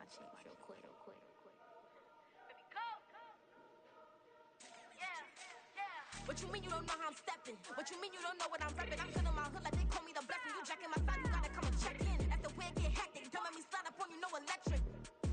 real quick. What you mean you don't know how I'm stepping? What you mean you don't know what I'm repping? I'm feeling my hood like they call me the blessing. You jacking my side, you gotta come and check in. That's the way it get hectic. Don't make me slide up on you, no electric.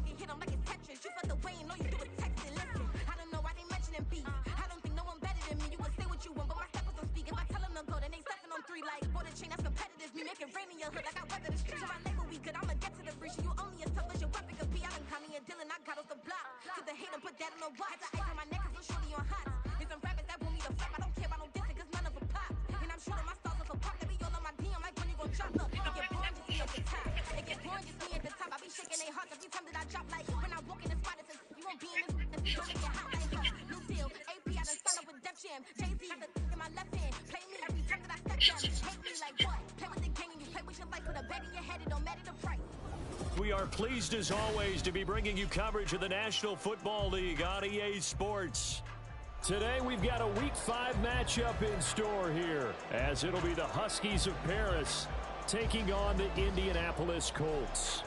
You hit them like it's Tetris. You felt the way and know you do it texting. Listen, I don't know why they mentioning beef. I don't think no one better than me. You can say what you want, but my steppers don't speak. If I tell them to go, then they stepping on 3 like border chain. That's competitive. Me make it rain in your hood like I weather the street. So my label we good. I'ma get to the breach. You only as tough as your weapon could be. I done Connie and Dylan. I got off the block. Took the hate and put that in the watch. Had the ice on my neck 'cause I'm shorty on hot. There's some rappers that want me to flop. I don't care about no dissing 'cause none of them pop. And I'm shooting my stars off a pop. They be all on my DM like when you gon' drop. Look, it get boring just me at the top. It get boring just me at the top. I be shaking their hearts every time that I drop. Like when I walk in the spot, it says you won't be in this. And you don't make it hot like her. New deal. AP, I done signed up with Def Jam. Jay-Z got the in my left hand. Play me every time that I step down. Hate me like what? Play with the gang and you play with your life. Put a bag in your head. It don't matter the price. We are pleased as always to be bringing you coverage of the National Football League on EA Sports. Today we've got a Week 5 matchup in store here, as it'll be the Huskies of Paris taking on the Indianapolis Colts.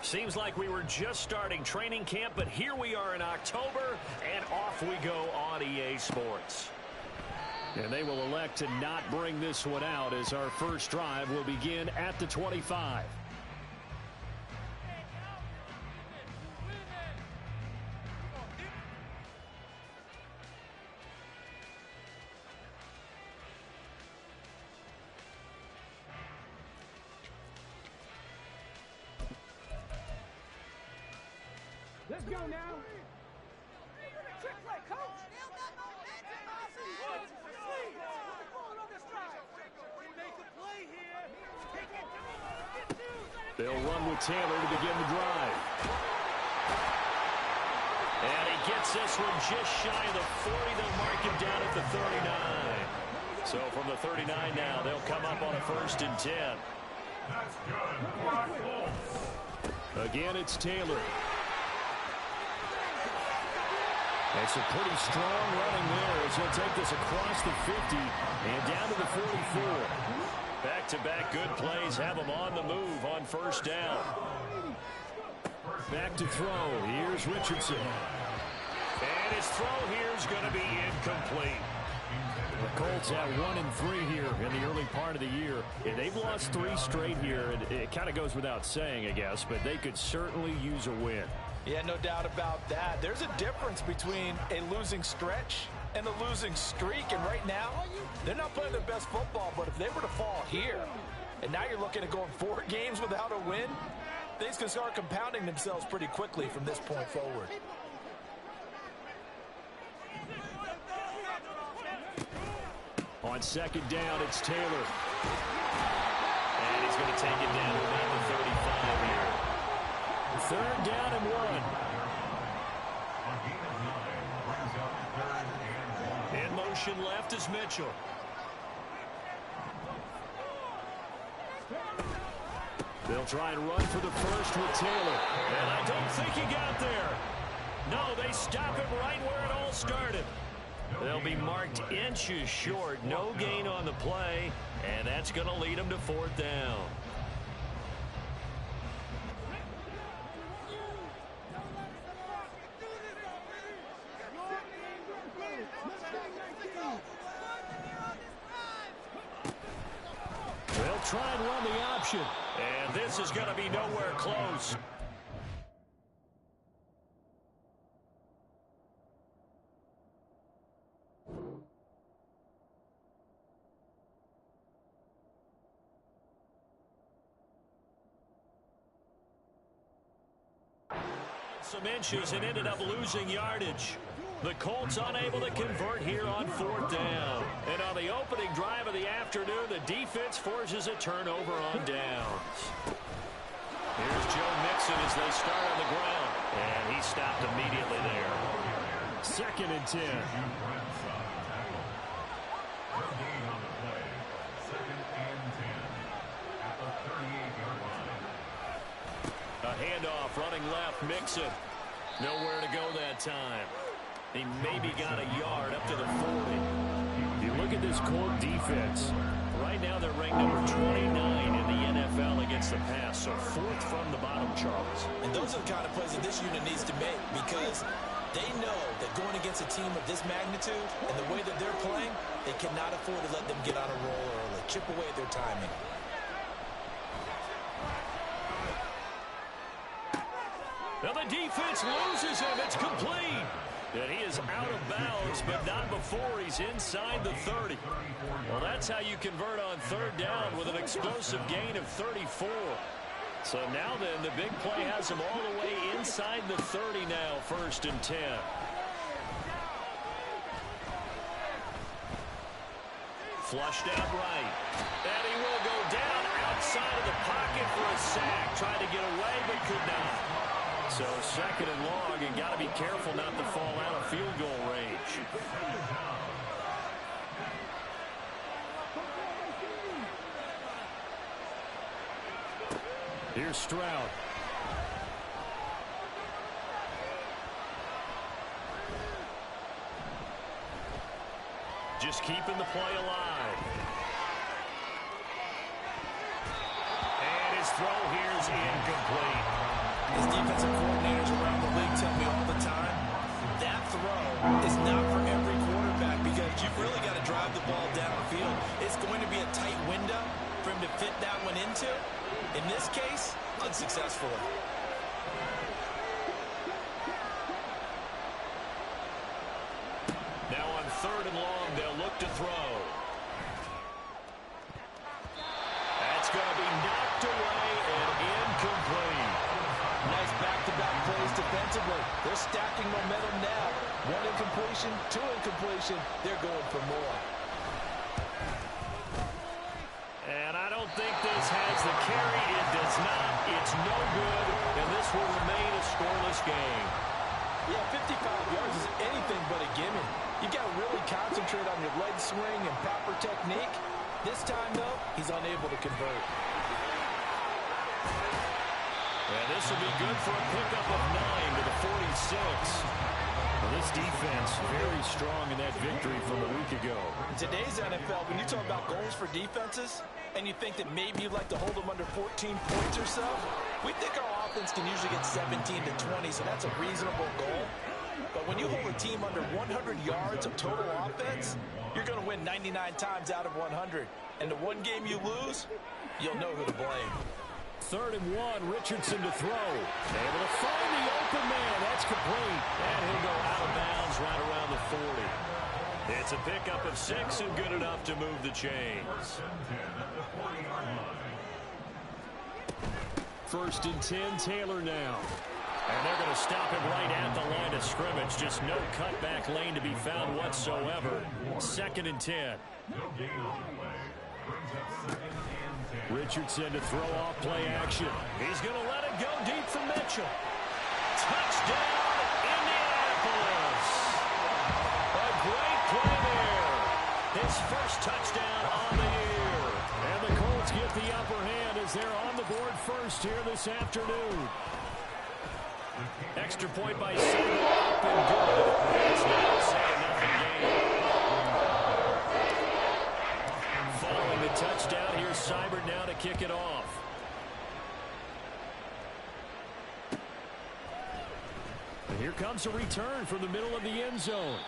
Seems like we were just starting training camp, but here we are in October, and off we go on EA Sports. And they will elect to not bring this one out as our first drive will begin at the 25. Let's go now. Trick play, coach. They'll run with Taylor to begin the drive. And he gets this one just shy of the 40. They'll mark him down at the 39. So from the 39 now, they'll come up on a 1st and 10. That's good. Again, it's Taylor. And some pretty strong running there as he'll take this across the 50 and down to the 44. Back-to-back good plays have him on the move on 1st down. Back to throw. Here's Richardson. And his throw here is going to be incomplete. The Colts have 1-3 here in the early part of the year. And they've lost 3 straight here. And it kind of goes without saying, I guess, but they could certainly use a win. Yeah, no doubt about that. There's a difference between a losing stretch and a losing streak. And right now, they're not playing their best football. But if they were to fall here, and now you're looking at going 4 games without a win, things can start compounding themselves pretty quickly from this point forward. On 2nd down, it's Taylor. And he's going to take it down to about the 35 here. 3rd down and 1. In motion left is Mitchell. They'll try and run for the 1st with Taylor. And I don't think he got there. No, they stop him right where it all started. They'll be marked inches short. No gain on the play. And that's going to lead them to 4th down. They'll try and run the option. And this is going to be nowhere close. Some inches and ended up losing yardage. The Colts unable to convert here on 4th down. And on the opening drive of the afternoon, the defense forces a turnover on downs. Here's Joe Mixon as they start on the ground. And he stopped immediately there. 2nd and 10. A handoff running left, Mixon. Nowhere to go that time. He maybe got a yard up to the 40. You look at this Colt defense. Right now they're ranked number 29 in the NFL against the pass, so 4th from the bottom, Charles. And those are the kind of plays that this unit needs to make because they know that going against a team of this magnitude and the way that they're playing, they cannot afford to let them get on a roll early, chip away at their timing. Now the defense loses him. It's complete. And he is out of bounds, but not before he's inside the 30. Well, that's how you convert on 3rd down with an explosive gain of 34. So now then, the big play has him all the way inside the 30 now, 1st and 10. Flushed out right. And he will go down outside of the pocket for a sack. Tried to get away, but could not. So 2nd and long, and got to be careful not to fall out of field goal range. Here's Stroud. Just keeping the play alive. And his throw here is incomplete. As defensive coordinators around the league tell me all the time, that throw is not for every quarterback because you've really got to drive the ball downfield. It's going to be a tight window for him to fit that one into. In this case, unsuccessfully. Now on 3rd and long, they'll look to throw. That's going to be knocked away and incomplete. Nice back-to-back plays defensively. They're stacking momentum now. 1 incompletion, 2 incompletion. They're going for more. And I don't think this has the carry. It does not. It's no good, and this will remain a scoreless game. Yeah, 55 yards is anything but a gimme. You've got to really concentrate on your leg swing and proper technique. This time, though, he's unable to convert. And this will be good for a pickup of 9 to the 46. Well, this defense very strong in that victory from a week ago. In today's NFL, when you talk about goals for defenses, and you think that maybe you'd like to hold them under 14 points or so, we think our offense can usually get 17 to 20, so that's a reasonable goal. But when you hold a team under 100 yards of total offense, you're going to win 99 times out of 100. And the one game you lose, you'll know who to blame. 3rd and 1, Richardson to throw. Able to find the open man. That's complete. And he'll go out of bounds right around the 40. It's a pickup of 6 and good enough to move the chains. 1st and 10, Taylor now. And they're going to stop him right at the line of scrimmage. Just no cutback lane to be found whatsoever. 2nd and 10. Richardson to throw off play action. He's going to let it go deep for Mitchell. Touchdown, Indianapolis. A great play there. His first touchdown on the year. And the Colts get the upper hand as they're on the board first here this afternoon. Extra point by Saban up and good. It's now a 7-0 game. Following the touchdown, here's Seibert now to kick it off. And here comes a return from the middle of the end zone.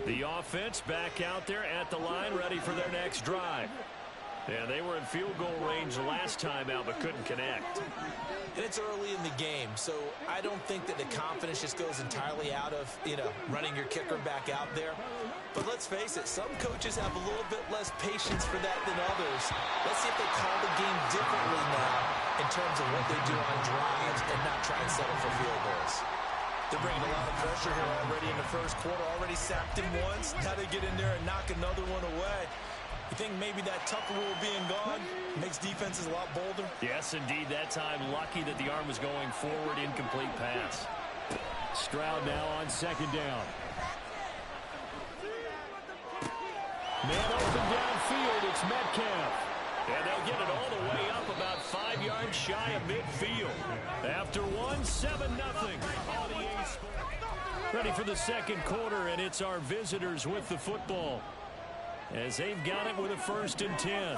The offense back out there at the line, ready for their next drive. Yeah, they were in field goal range last time out, but couldn't connect. And it's early in the game, so I don't think that the confidence just goes entirely out of, running your kicker back out there. But let's face it, some coaches have a little bit less patience for that than others. Let's see if they call the game differently now in terms of what they do on drives and not try and settle for field goals. They're bringing a lot of pressure here already in the first quarter. Already sacked him once. Now they get in there and knock another one away. You think maybe that tough rule being gone makes defenses a lot bolder? Yes, indeed. That time, lucky that the arm was going forward. Incomplete pass. Stroud now on 2nd down. Man open downfield, it's Metcalf. And they'll get it all the way up about 5 yards shy of midfield. After 7-0 on EA Sports. Ready for the second quarter, and it's our visitors with the football, as they've got it with a 1st and 10.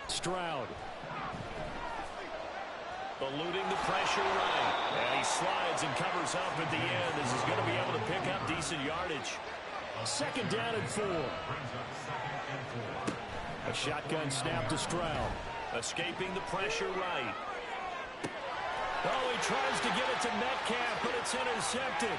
Stroud. Eluding the pressure right. And he slides and covers up at the end as he's going to be able to pick up decent yardage. 2nd down and 4. A shotgun snap to Stroud. Escaping the pressure right. Oh, he tries to get it to Metcalf, but it's intercepted.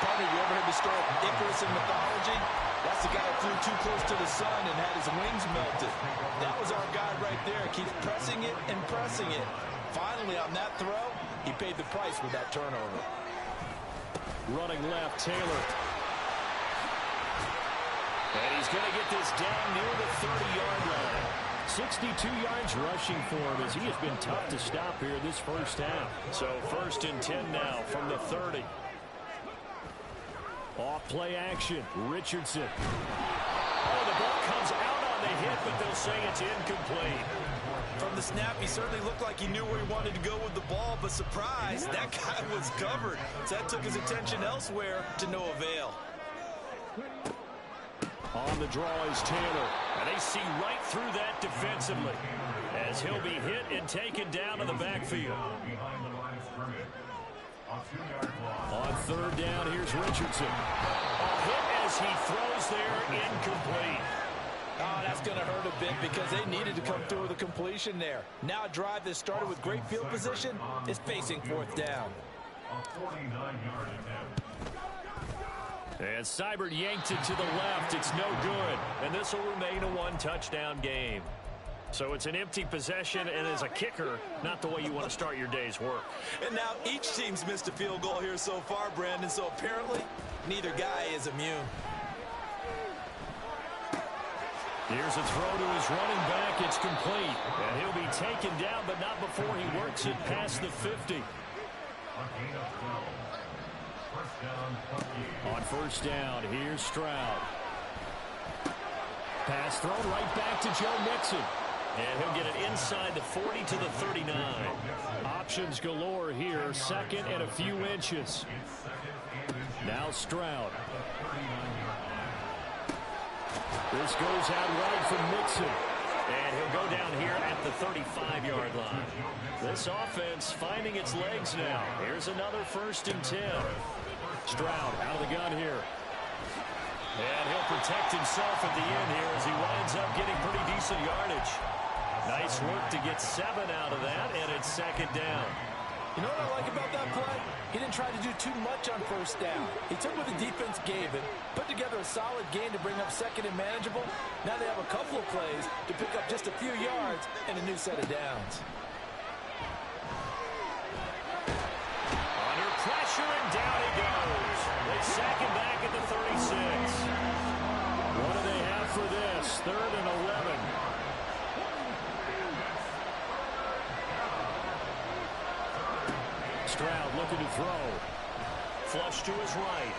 Partner, you ever heard the story of Icarus in mythology? That's the guy who flew too close to the sun and had his wings melted. That was our guy right there. Keeps pressing it and pressing it. Finally, on that throw, he paid the price with that turnover. Running left, Taylor. And he's going to get this down near the 30-yard line. 62 yards rushing for him as he has been tough to stop here this first half. So 1st and 10 now from the 30. Off play action, Richardson. Oh, the ball comes out on the hit, but they'll say it's incomplete. From the snap, he certainly looked like he knew where he wanted to go with the ball, but surprise, that guy was covered. So that took his attention elsewhere to no avail. On the draw is Taylor, and they see right through that defensively as he'll be hit and taken down to the backfield. On 3rd down, here's Richardson. A hit as he throws there, incomplete. Oh, that's going to hurt a bit because they needed to come through with a completion there. Now a drive that started with great field position is facing 4th down. And Seibert yanked it to the left. It's no good. And this will remain a 1-touchdown game. So it's an empty possession, and as a kicker, not the way you want to start your day's work. And now each team's missed a field goal here so far, Brandon, so apparently neither guy is immune. Here's a throw to his running back. It's complete. And he'll be taken down, but not before he works it past the 50. On 1st down, here's Stroud. Pass thrown right back to Joe Mixon. And he'll get it inside the 40 to the 39. Options galore here. 2nd and a few inches. Now Stroud. This goes out right from Mixon. And he'll go down here at the 35-yard line. This offense finding its legs now. Here's another 1st and 10. Stroud out of the gun here. And he'll protect himself at the end here as he winds up getting pretty decent yardage. Nice work to get 7 out of that, and it's 2nd down. You know what I like about that play? He didn't try to do too much on 1st down. He took what the defense gave him, put together a solid game to bring up 2nd and manageable. Now they have a couple of plays to pick up just a few yards and a new set of downs. Under pressure, and down he goes. They sack him back at the 36. What do they have for this? 3rd and 11. Stroud looking to throw. Flush to his right.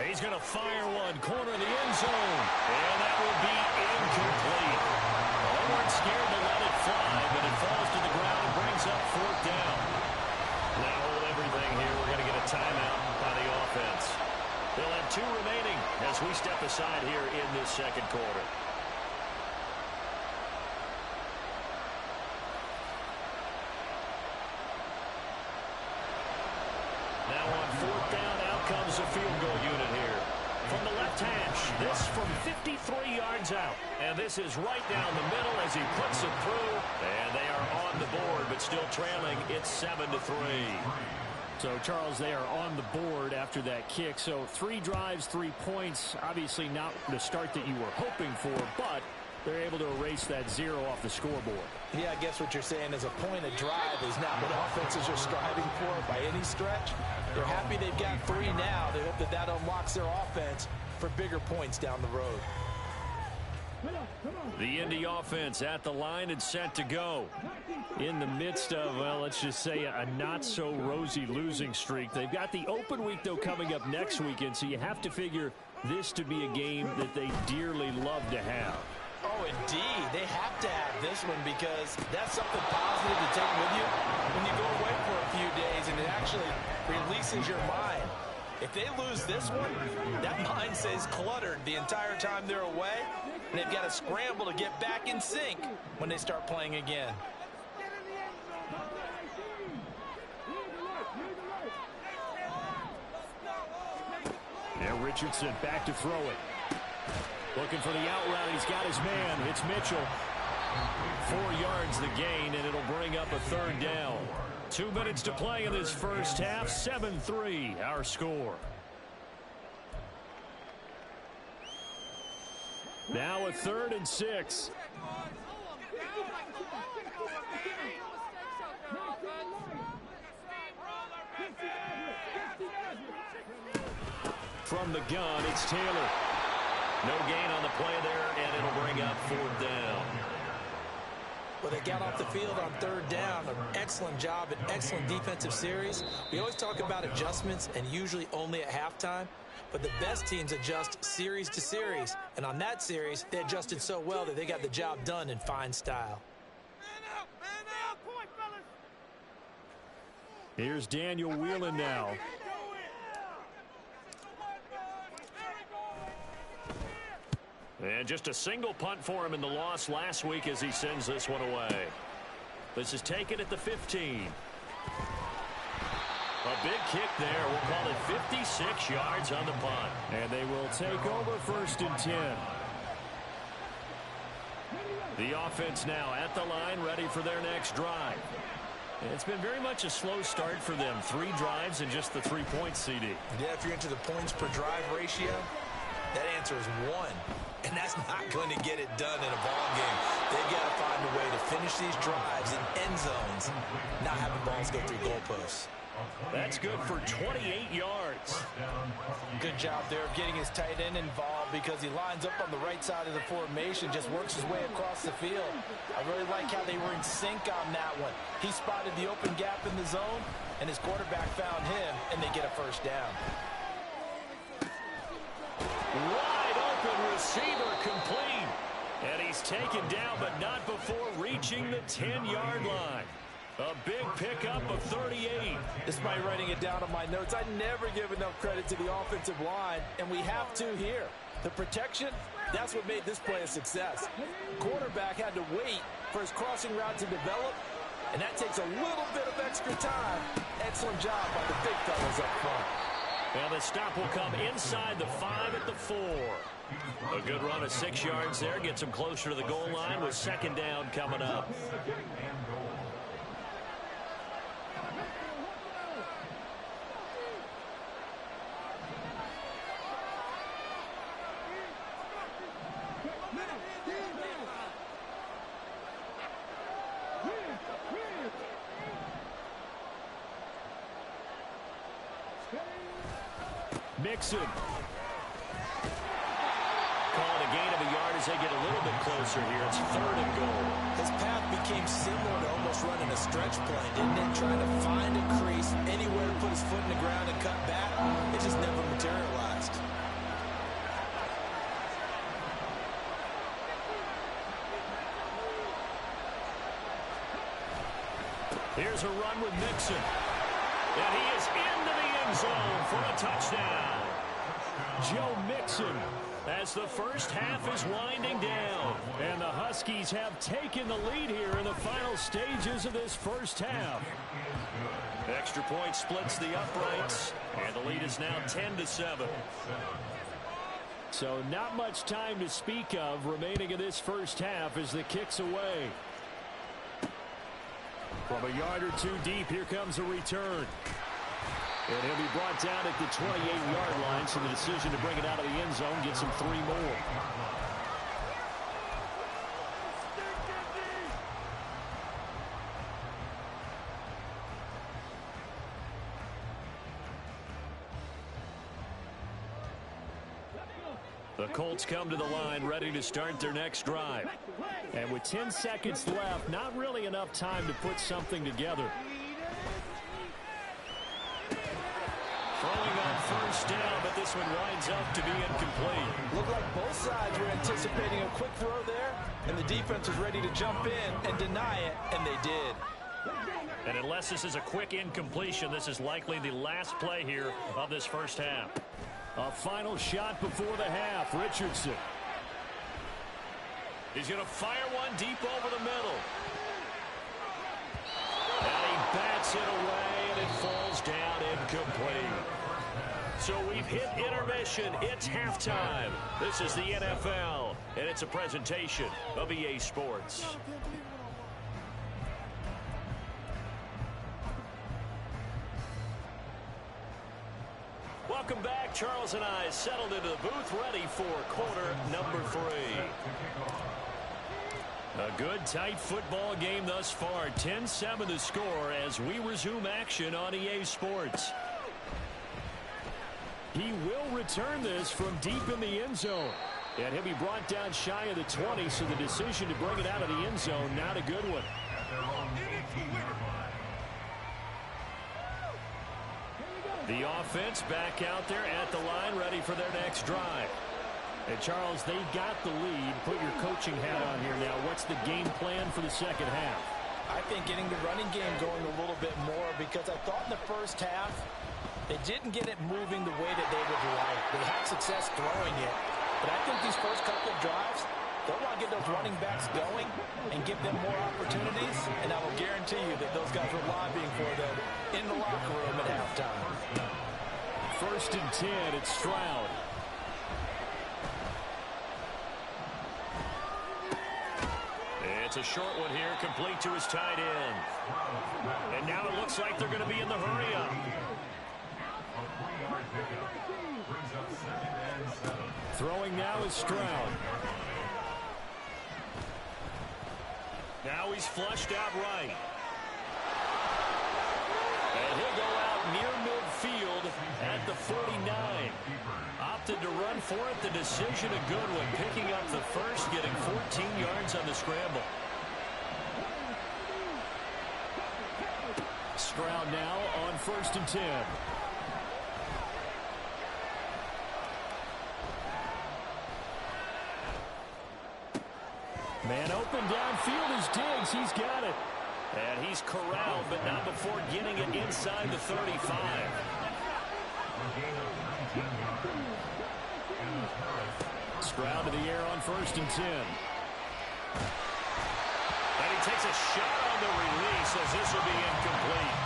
He's going to fire one. Corner of the end zone. And that will be incomplete. They weren't scared to let it fly, but it falls to the ground and brings up 4th down. Now hold everything here. We're going to get a timeout by the offense. They'll have 2 remaining as we step aside here in this second quarter. Now on 4th down, out comes a field goal unit here. From the left hash, this from 53 yards out. And this is right down the middle as he puts it through. And they are on the board, but still trailing. It's 7-3. So, Charles, they are on the board after that kick. So 3 drives, 3 points. Obviously not the start that you were hoping for, but they're able to erase that 0 off the scoreboard. Yeah, I guess what you're saying is a point of drive is not what offenses are striving for by any stretch. They're happy they've got 3 now. They hope that that unlocks their offense for bigger points down the road. The Indy offense at the line and set to go. In the midst of, well, let's just say a not-so-rosy losing streak. They've got the open week, though, coming up next weekend, so you have to figure this to be a game that they dearly love to have. Oh, indeed. They have to have this one because that's something positive to take with you when you go away for a few days, and it actually releases your mind. If they lose this one, that mind stays cluttered the entire time they're away, and they've got to scramble to get back in sync when they start playing again. Now Richardson back to throw it. Looking for the out route. He's got his man. It's Mitchell. 4 yards the gain, and it'll bring up a third down. 2 minutes to play in this first half. 7-3 our score. Now a 3rd and 6. From the gun, it's Taylor. No gain on the play there, and it'll bring up 4th down. Well, they got off the field on 3rd down. An excellent job, an excellent defensive series. We always talk about adjustments, and usually only at halftime. But the best teams adjust series to series. And on that series, they adjusted so well that they got the job done in fine style. Here's Daniel Whelan now. And just a single punt for him in the loss last week as he sends this one away. This is taken at the 15. A big kick there. We'll call it 56 yards on the punt. And they will take over 1st and 10. The offense now at the line, ready for their next drive. It's been very much a slow start for them. 3 drives and just the 3 points, CD. Yeah, if you're into the points per drive ratio, that answer is 1. And that's not going to get it done in a ball game. They've got to find a way to finish these drives in end zones, not having balls go through goalposts. That's good for 28 yards. Good job there of getting his tight end involved because he lines up on the right side of the formation, just works his way across the field. I really like how they were in sync on that one. He spotted the open gap in the zone, and his quarterback found him, and they get a 1st down. Wide open receiver complete. And he's taken down, but not before reaching the 10-yard line. A big pickup of 38. Despite writing it down on my notes, I never give enough credit to the offensive line, and we have to here. The protection, that's what made this play a success. Quarterback had to wait for his crossing route to develop, and that takes a little bit of extra time. Excellent job by the big fellas up front. And the stop will come inside the 5 at the 4. A good run of 6 yards there. Gets him closer to the goal line with 2nd down coming up. Mixon. Calling a gain of a yard as they get a little bit closer here. It's 3rd and goal. His path became similar to almost running a stretch play, didn't it? Trying to find a crease, anywhere to put his foot in the ground and cut back. It just never materialized. Here's a run with Mixon. And he is into the end zone for a touchdown. Joe Mixon as the first half is winding down. And the Huskies have taken the lead here in the final stages of this first half. Extra point splits the uprights. And the lead is now 10-7. So not much time to speak of remaining in this first half as the kick's away. From a yard or 2 deep, here comes a return. And he'll be brought down at the 28-yard line, so the decision to bring it out of the end zone gets him 3 more. The Colts come to the line ready to start their next drive. And with 10 seconds left, not really enough time to put something together. Throwing on first down, but this one winds up to be incomplete. Looked like both sides were anticipating a quick throw there, and the defense was ready to jump in and deny it, and they did. And unless this is a quick incompletion, this is likely the last play here of this first half. A final shot before the half. Richardson. He's going to fire one deep over the middle. And he bats it away, and it falls down incomplete. So we've hit intermission. It's halftime. This is the NFL, and it's a presentation of EA Sports. Welcome back. Charles and I settled into the booth, ready for quarter number 3. A good, tight football game thus far. 10-7 the score as we resume action on EA Sports. He will return this from deep in the end zone. And he'll be brought down shy of the 20, so the decision to bring it out of the end zone, not a good one. The offense back out there at the line, ready for their next drive. And Charles, they got the lead. Put your coaching hat on here now. What's the game plan for the second half? I think getting the running game going a little bit more, because I thought in the first half they didn't get it moving the way that they would like. They had success throwing it, but I think these first couple of drives, they'll want to get those running backs going and give them more opportunities, and I will guarantee you that those guys were lobbying for them in the locker room at halftime. 1st and 10, it's Stroud. It's a short one here, complete to his tight end. And now it looks like they're going to be in the hurry-up. Throwing now is Stroud. Now he's flushed out right. And he'll go out near midfield at the 49. Opted to run for it. The decision a good one. Picking up the first, getting 14 yards on the scramble. Stroud now on 1st and 10. Man open downfield is Diggs. He's got it. And he's corralled, but not before getting it inside the 35. Stroud to the air on 1st and 10. And he takes a shot on the release as this will be incomplete.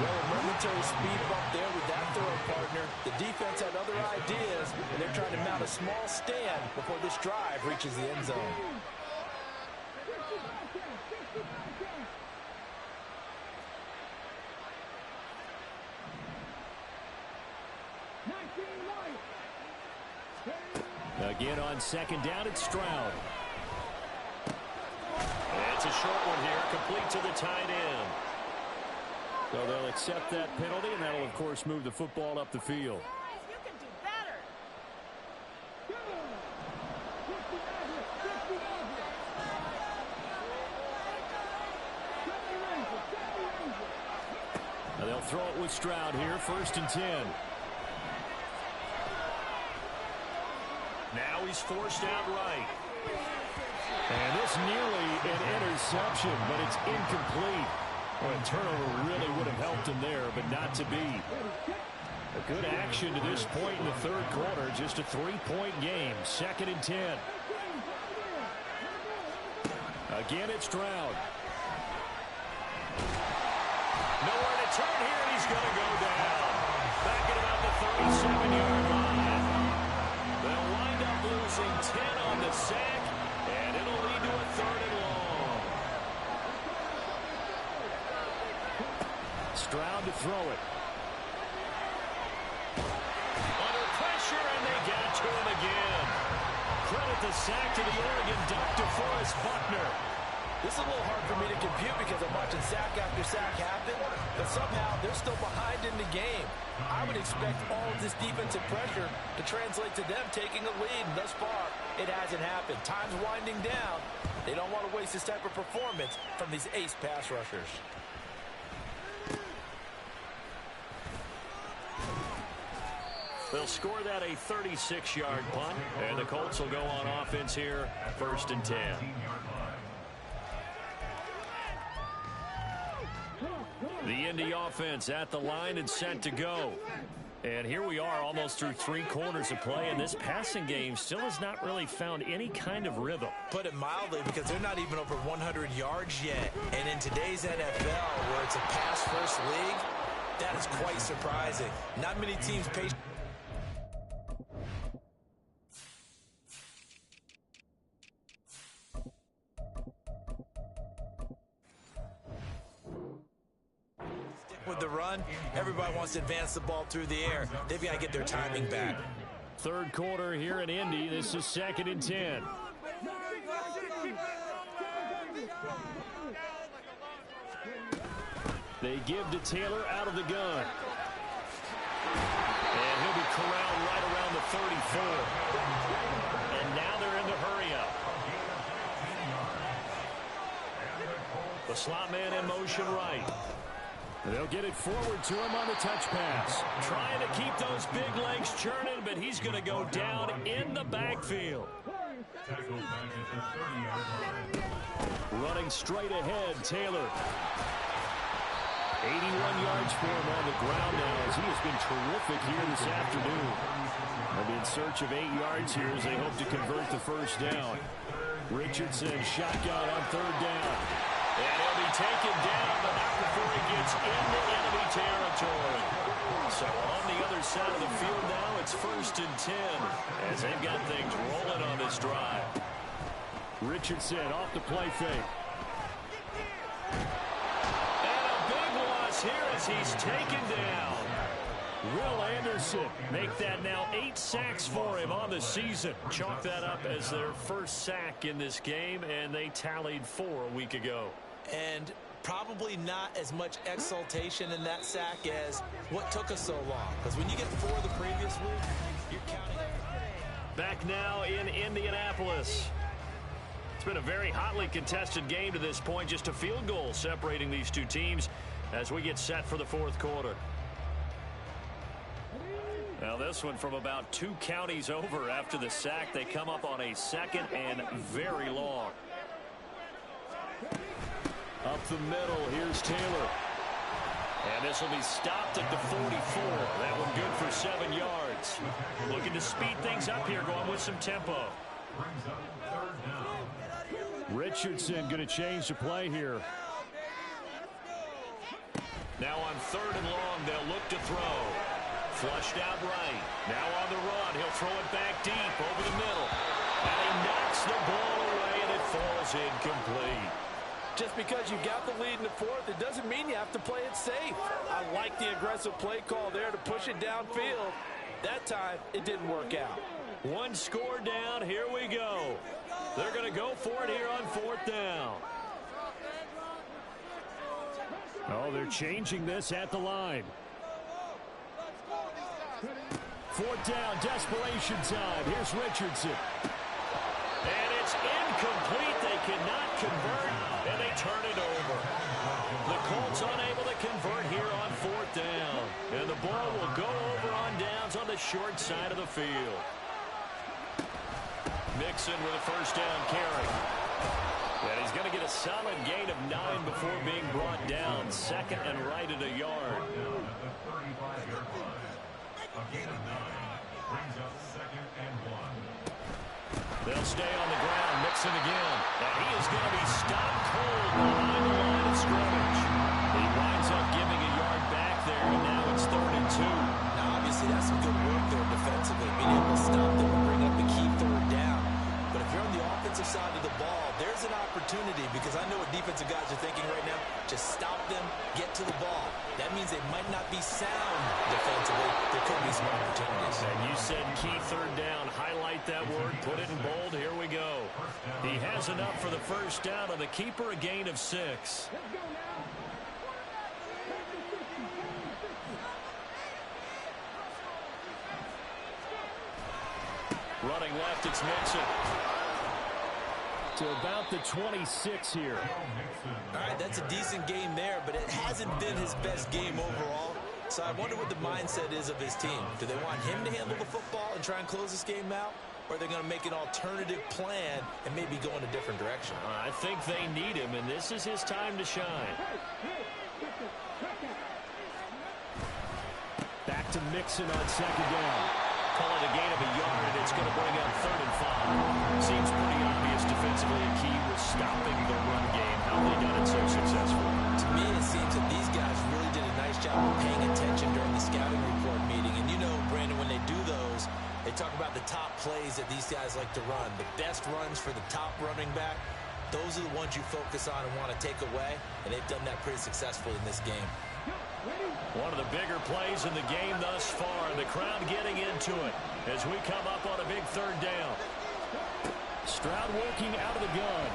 Well, a momentary speed bump there with that throw partner. The defense had other ideas, and they're trying to mount a small stand before this drive reaches the end zone. Again on 2nd down, it's Stroud. It's a short one here, complete to the tight end. So they'll accept that penalty, and that'll, of course, move the football up the field. You can do better. Now they'll throw it with Stroud here, 1st and 10. Now he's forced out right. And this nearly an interception, but it's incomplete. Well, a turnover really would have helped him there, but not to be. A good action to this point in the 3rd quarter. Just a 3-point game. 2nd and 10. Again, it's Stroud. Nowhere to turn here, and he's going to go down. Back at about the 37-yard line. They'll wind up losing 10 on the sack, and it'll lead to a 3rd and long. Stroud to throw it. Under pressure, and they get it to him again. Credit the sack to the Oregon duck, DeForest Buckner. This is a little hard for me to compute because I'm watching sack after sack happen, but but somehow they're still behind in the game. I would expect all of this defensive pressure to translate to them taking a lead, and thus far, it hasn't happened. Time's winding down. They don't want to waste this type of performance from these ace pass rushers. They'll score that a 36-yard punt, and the Colts will go on offense here, 1st and 10. The Indy offense at the line and set to go. And here we are almost through 3 quarters of play, and this passing game still has not really found any kind of rhythm. Put it mildly, because they're not even over 100 yards yet. And in today's NFL, where it's a pass-first league, that is quite surprising. Not many teams pay... with the run. Everybody wants to advance the ball through the air. They've got to get their timing back. 3rd quarter here in Indy. This is 2nd and 10. They give to Taylor out of the gun. And he'll be corralled right around the 34. And now they're in the hurry-up. The slot man in motion right. They'll get it forward to him on the touch pass. Trying to keep those big legs churning, but he's going to go down in the backfield. Running straight ahead, Taylor. 81 yards for him on the ground now, as he has been terrific here this afternoon. They'll be in search of 8 yards here as they hope to convert the 1st down. Richardson shotgun on 3rd down. And he'll be taken down, but not before he gets into enemy territory. So on the other side of the field now, it's 1st and 10, as they've got things rolling on this drive. Richardson off the play fake. And a big loss here as he's taken down. Will Anderson Make that now 8 sacks for him on the season. Chalk that up as their 1st sack in this game, and they tallied 4 a week ago. And probably not as much exultation in that sack as what took us so long. Because when you get 4 the previous week, you're counting. Back now in Indianapolis. It's been a very hotly contested game to this point. Just a field goal separating these 2 teams as we get set for the 4th quarter. Now this one from about 2 counties over after the sack. They come up on a 2nd and very long. up the middle. Here's Taylor. And this will be stopped at the 44. That one good for 7 yards. Looking to speed things up here, going with some tempo. Richardson going to change the play here. Now on 3rd and long, they'll look to throw. Flushed out right. Now on the run. He'll throw it back deep over the middle. And he knocks the ball away, and it falls incomplete. Just because you got the lead in the 4th, it doesn't mean you have to play it safe. I like the aggressive play call there to push it downfield. That time, it didn't work out. 1 score down. Here we go. They're going to go for it here on 4th down. Oh, they're changing this at the line. 4th down, desperation time. Here's Richardson. And it's incomplete. They cannot convert, and they turn it over. The Colts unable to convert here on 4th down. And the ball will go over on downs on the short side of the field. Mixon with a 1st down carry. And he's going to get a solid gain of 9 before being brought down. 2nd and right at a yard. They'll stay on the ground. Mixon again. And he is going to be stopped cold behind the line of scrimmage. He winds up giving a yard back there, and now it's 3rd and 2. Now, obviously, that's some good work there defensively, being able to stop them and bring up a key 3rd down. But if you're on the offensive side of the ball, there's an opportunity, because I know what defensive guys are thinking right now. Just stop them, get to the ball. That means they might not be sound defensively. There could be some opportunities. And you said key 3rd down. Highlight that word. Put it in bold. Here we go. He has enough for the 1st down, and the keeper a gain of 6. Running left, it's Mixon. To about the 26 here. All right, that's a decent game there, but it hasn't been his best game overall. So I wonder what the mindset is of his team. Do they want him to handle the football and try and close this game out? Or are they going to make an alternative plan and maybe go in a different direction? I think they need him, and this is his time to shine. Back to Mixon on second down. Call it a gain of a yard, and it's going to bring up 3rd and 5. Seems pretty obvious defensively a key was stopping the run game. How have they done it so successfully? To me, it seems that these guys really did a nice job of paying attention during the scouting report meeting. And you know, Brandon, when they do those, they talk about the top plays that these guys like to run. The best runs for the top running back, those are the ones you focus on and want to take away. And they've done that pretty successfully in this game. One of the bigger plays in the game thus far. The crowd getting into it as we come up on a big 3rd down. Stroud working out of the gun.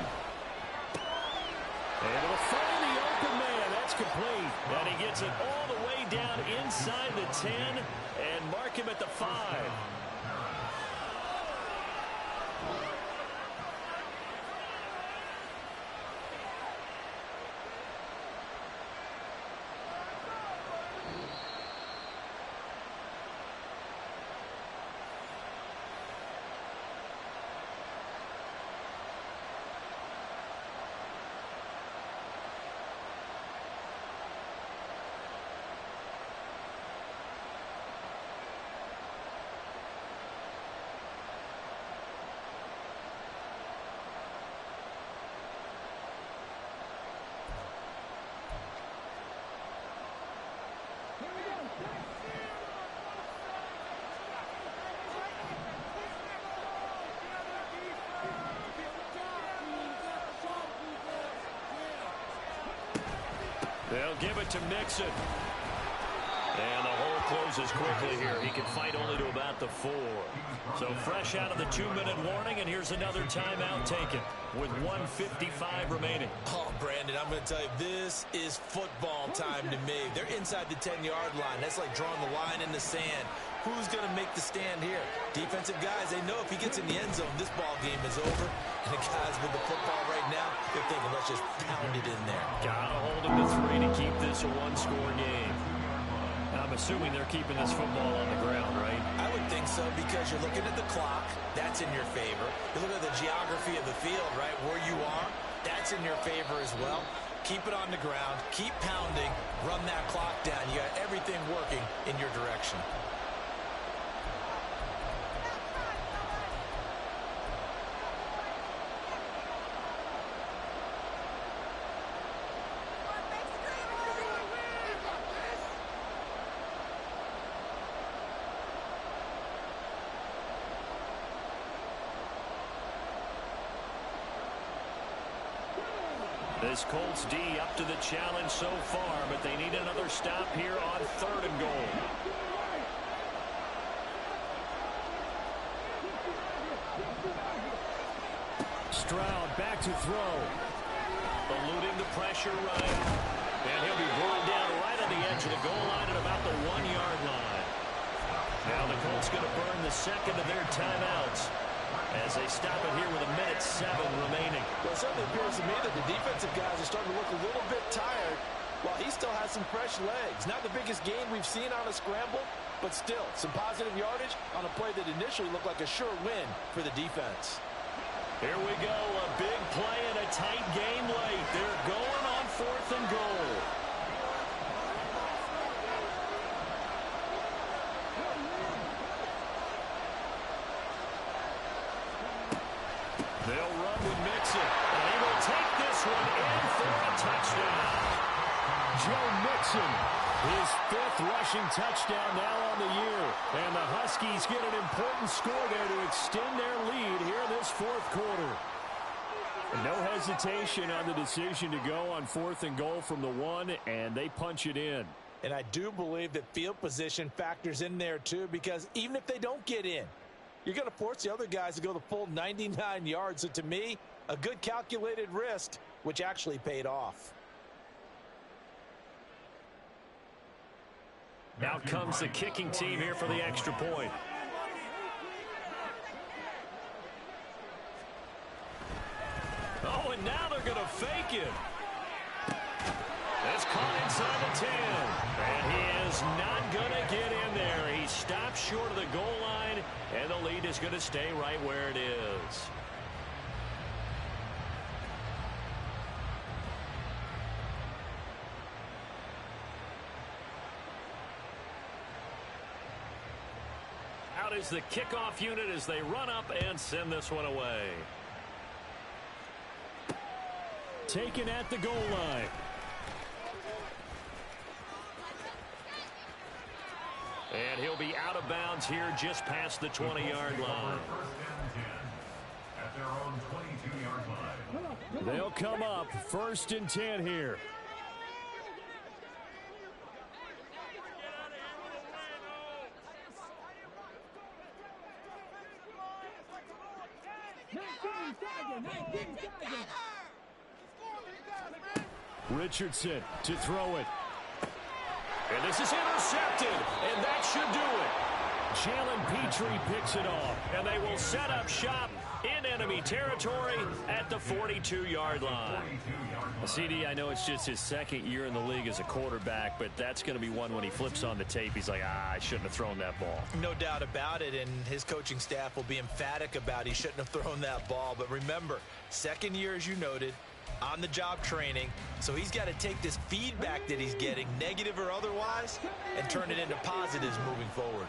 And it'll find the open man. That's complete. And he gets it all the way down inside the 10 and mark him at the 5. They'll give it to Mixon. And the hole closes quickly here. He can fight only to about the 4. So fresh out of the 2-minute warning, and here's another timeout taken with 1:55 remaining. Oh, Brandon, I'm going to tell you, this is football time to me. They're inside the 10-yard line. That's like drawing the line in the sand. Who's going to make the stand here? Defensive guys, they know if he gets in the end zone, this ball game is over. And the guys with the football right now, they're thinking, let's just pound it in there. Gotta hold him to 3 to keep this a 1-score game. I'm assuming they're keeping this football on the ground, right? I would think so, because you're looking at the clock. That's in your favor. You look at the geography of the field, right, where you are. That's in your favor as well. Keep it on the ground. Keep pounding. Run that clock down. You got everything working in your direction. This Colts D up to the challenge so far, but they need another stop here on 3rd and goal. Stroud back to throw. Eluding the pressure right. And he'll be brought down right on the edge of the goal line at about the 1-yard line. Now the Colts going to burn the second of their timeouts as they stop it here with 1:07 remaining. Well, it certainly appears to me that the defensive guys are starting to look a little bit tired while he still has some fresh legs. Not the biggest gain we've seen on a scramble, but still some positive yardage on a play that initially looked like a sure win for the defense. Here we go, a big play and a tight game late. They're going on 4th and goal. They'll run with Mixon, and he will take this one in for a touchdown. Joe Mixon, his 5th rushing touchdown now on the year. And the Huskies get an important score there to extend their lead here in this 4th quarter. No hesitation on the decision to go on 4th and goal from the 1, and they punch it in. And I do believe that field position factors in there too, because even if they don't get in, you're going to force the other guys to go the full 99 yards. So to me, a good calculated risk, which actually paid off. Out comes the kicking team here for the extra point. fake it. It's caught inside the 10. And he is not going to get in there. He stopped short of the goal line, and the lead is going to stay right where it is. Out is the kickoff unit as they run up and send this one away. Taken at the goal line. And he'll be out of bounds here just past the 20-yard line. At their own 22-yard line. They'll come up 1st and 10 here. Richardson to throw it. And this is intercepted, and that should do it. Jalen Petrie picks it off. And they will set up shop in enemy territory at the 42-yard line. CD, I know it's just his 2nd year in the league as a quarterback, but that's going to be one when he flips on the tape. He's like, I shouldn't have thrown that ball. No doubt about it, and his coaching staff will be emphatic about he shouldn't have thrown that ball. But remember, 2nd year, as you noted, on-the-job training, so he's got to take this feedback that he's getting, negative or otherwise, and turn it into positives moving forward.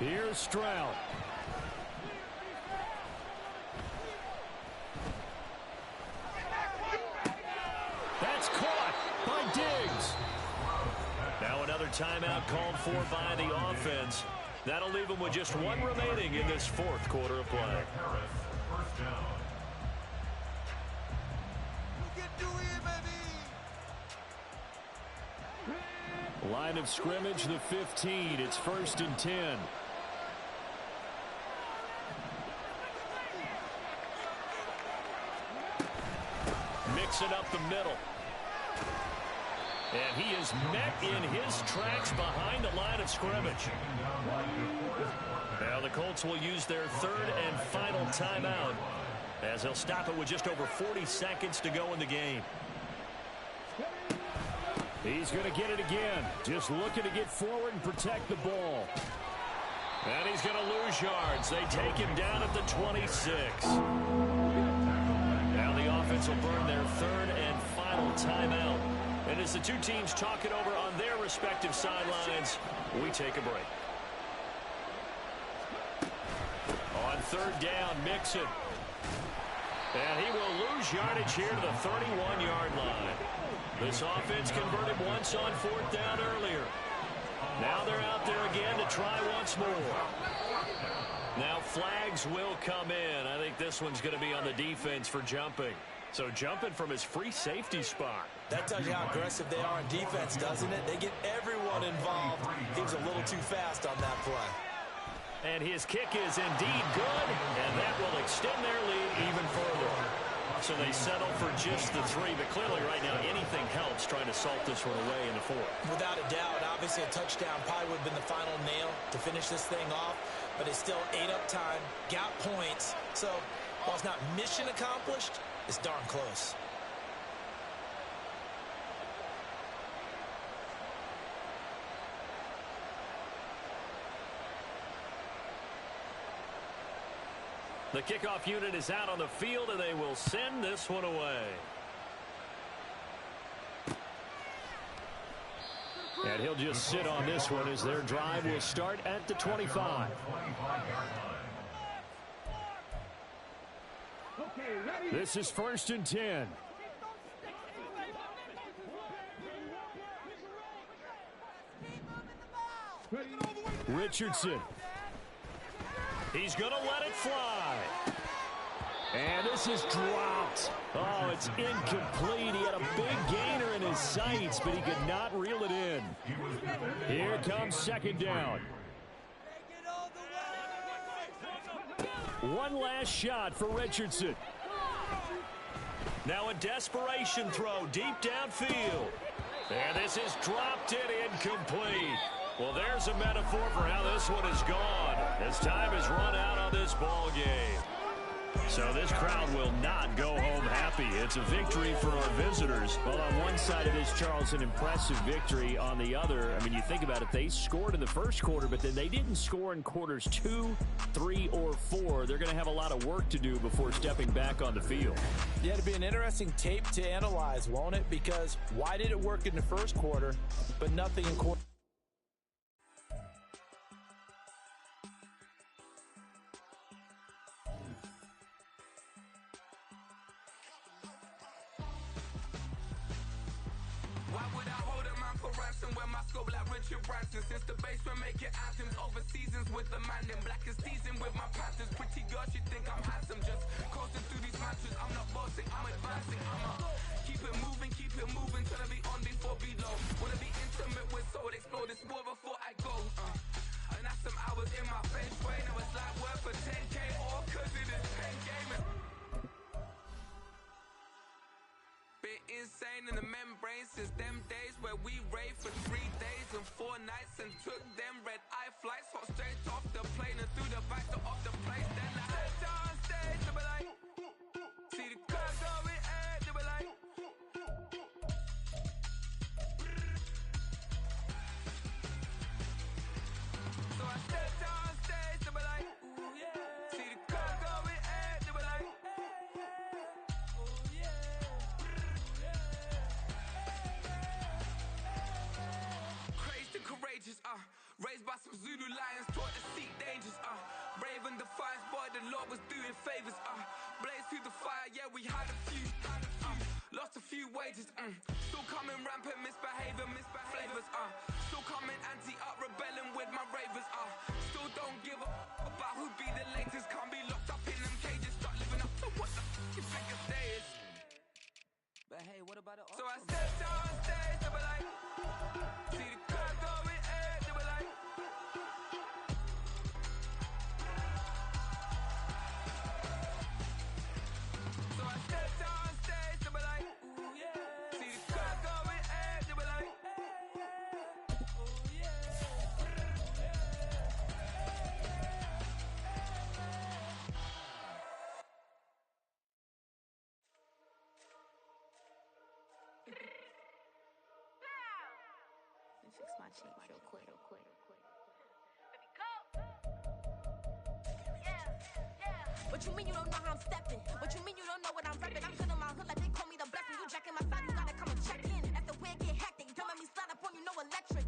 Here's Stroud. That's caught by Diggs. Now another timeout called for by the offense. That'll leave them with just one remaining in this 4th quarter of play. First down. Line of scrimmage, the 15. It's 1st and 10. Mixing up the middle. And he is met in his tracks behind the line of scrimmage. Now the Colts will use their 3rd and final timeout as they'll stop it with just over 40 seconds to go in the game. He's going to get it again. Just looking to get forward and protect the ball. And he's going to lose yards. They take him down at the 26. Now the offense will burn their 3rd and final timeout. And as the two teams talk it over on their respective sidelines, we take a break. On 3rd down, Mixon. And he will lose yardage here to the 31-yard line. This offense converted once on 4th down earlier. Now they're out there again to try once more. Now flags will come in. I think this one's going to be on the defense for jumping. So jumping from his free safety spot. That tells you how aggressive they are in defense, doesn't it? They get everyone involved. He was a little too fast on that play. And his kick is indeed good, and that will extend their lead even further. So they settle for just the 3, but clearly right now anything helps trying to salt this one away in the 4th. Without a doubt, obviously a touchdown probably would have been the final nail to finish this thing off, but it's still 8 up time, got points. So while it's not mission accomplished, it's darn close. The kickoff unit is out on the field, and they will send this one away. And he'll just sit on this one as their drive will start at the 25. This is 1st and 10. Richardson. He's going to let it fly. And this is dropped. Oh, it's incomplete. He had a big gainer in his sights, but he could not reel it in. Here comes 2nd down. One last shot for Richardson. Now a desperation throw deep downfield. And this is dropped in incomplete. Well, there's a metaphor for how this one is gone, as time has run out on this ball game. So this crowd will not go home happy. It's a victory for our visitors. Well, on one side of this, Charles, an impressive victory. On the other, I mean, you think about it, they scored in the first quarter, but then they didn't score in quarters 2, 3, or 4. They're going to have a lot of work to do before stepping back on the field. Yeah, it'll be an interesting tape to analyze, won't it? Because why did it work in the first quarter, but nothing in quarter? Since the basement making anthems over seasons with the man in black is seasoned with my patterns. Pretty girls, you think I'm handsome, just coasting through these matches. I'm not bossing, I'm advancing. Keep it moving, trying to be on before below. Wanna be intimate with soul, explore this more before I go. And that's some hours in my French way. Now it's like work for 10K, all cause it is pen gaming. Been insane in the membrane since them days where we raved for 3 days and 4 nights and took them red eye flights, hot straight off the plane and through the back door of the place. Then I stepped on stage, they were like, see the crowd going air, they were like, so I stepped on stage, they were like, ooh yeah, see the crowd going air, they were like, oh yeah. Crazed and courageous, raised by some Zulu lions, taught to seek dangers, brave and defiant, boy, the Lord was doing favors, blaze through the fire, yeah, we had a few, lost a few wages, still coming rampant, misbehaving, flavors, still coming anti-up, rebelling with my ravers, still don't give up about who be the latest, can't be locked up in them cages, start living up to what the f***ing biggest day is. But hey, what about it? So I stepped on stage, they were like, see the crowd going air, they were like, so I stepped on stage, they were like, ooh yeah, see the crowd going air, they were like, oh yeah. Fix my cheek real quick. What you mean you don't know how I'm stepping? What you mean you don't know what I'm repping? I'm feeling my hood like they call me the blessing. You jacking my side, you gotta come and check in. That's the way it get hectic. Don't make me slide up on you, no electric.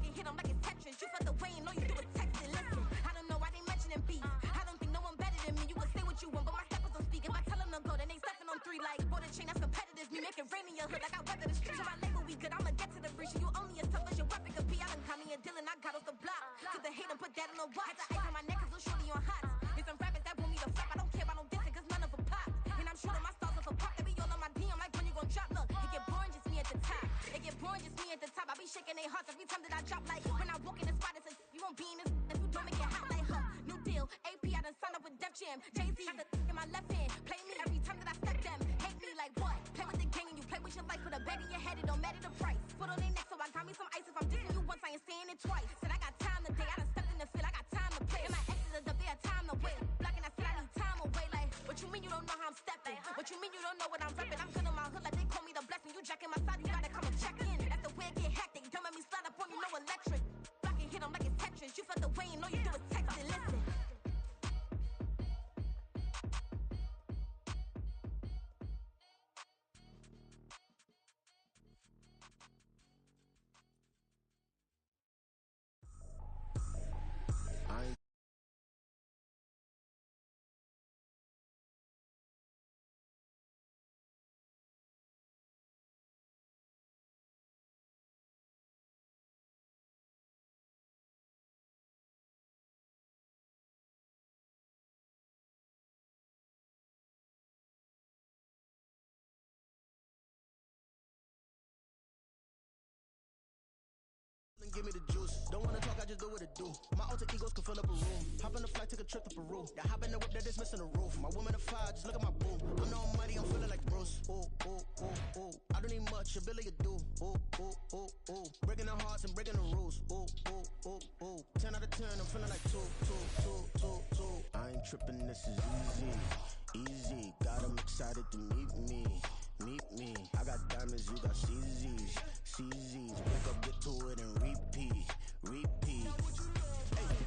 Get hit them like it's Tetris. You felt the way and all you do is text it. Listen, I don't know why they mentioning beef. I don't think no one better than me. You would say what you want, but my steppers don't speak. If I tell them to go, then they stepping on 3 like border chain. That's competitive. Me making rain in your hood like I weather the streets. So my label we good. I'ma get to the breach. You only as tough as your weapon could be. I done caught me a deal and I got off the block. Took the hate and put that on the watch. Had the ice on my neck 'cause little shorty on hot. There's some rappers that want me to flap. I don't care about no dissing 'cause none of them pop. And I'm shooting my stars off a pop. They be all on my DM like when you gon' drop. Look, it get boring just me at the top. It get boring just me at the top. I be shaking their hearts every time that I drop. Like when I walk in the spot, it says you won't be in this if you don't make it hot like her. New deal, AP I done signed up with Def Jam. Jay-Z got the in my left hand. Play me every time that I step them. Hate me like what? Play with the gang and you play with your life. Put a bet in your head, it don't matter the price. Foot on their neck, so I got me some ice. If I'm dissing you once, I ain't saying it twice. Said I got time today, I done stepped in the field, I got time to play. And my exes is up there, time to wait. Blocking, I said I need time away. Like, what you mean you don't know how I'm stepping? What you mean you don't know what I'm repping? I'm feeling my hood like they call me the blessing. You jacking my side, you gotta come and check in. That's the way it get hectic. Don't make me slide up on you, no electric. Blocking, hit them like it's Tetris. You felt the way and all you do is text it. Listen. Give me the juice. Don't wanna talk, I just do what it do. My alter egos can fill up a room. Hop on the flight, take a trip to Peru. Yeah, hop in the whip that is missing the roof. My woman a fire, just look at my boo. I'm no money, I'm feeling like Bruce. Ooh, ooh, ooh, ooh. I don't need much, ability to do. Ooh, ooh, ooh, ooh. Breaking the hearts and breaking the rules. Ooh, ooh, turn, I'm feeling like two. I ain't tripping, this is easy. Got 'em excited to meet me. I got diamonds, you got CZs. Wake up, get to it, and repeat. Hey,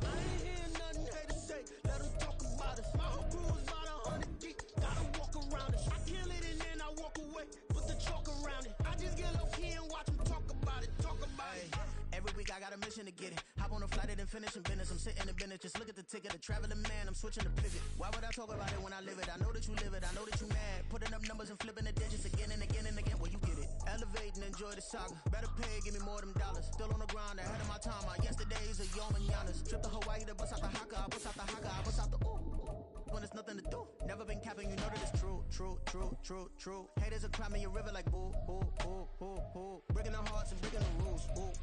I ain't hearing nothing haters say. Let 'em talk about us. My whole crew is about 100 deep. Gotta walk around it. I kill it and then I walk away. Put the chalk around it. I just get low key and watch them talk about it. Every week I got a mission to get it. Hop on a flight and then finish in business. I'm sitting in business. Just look at the ticket. A traveling man. I'm switching the pivot. Why would I talk about it when I live it? I know that you live it. I know that you mad. Putting up numbers and flipping the digits again and again and again. Well, you get it. Elevate and enjoy the saga. Better pay, give me more than dollars. Still on the grind, ahead of my time. My yesterdays are your mananas. Trip to Hawaii to bust out the haka. I bust out the haka. I bust out the ooh. When there's nothing to do. Never been capping, you know that it's true. Haters are climbing your river like boo. Breaking the hearts and breaking the rules. Ooh.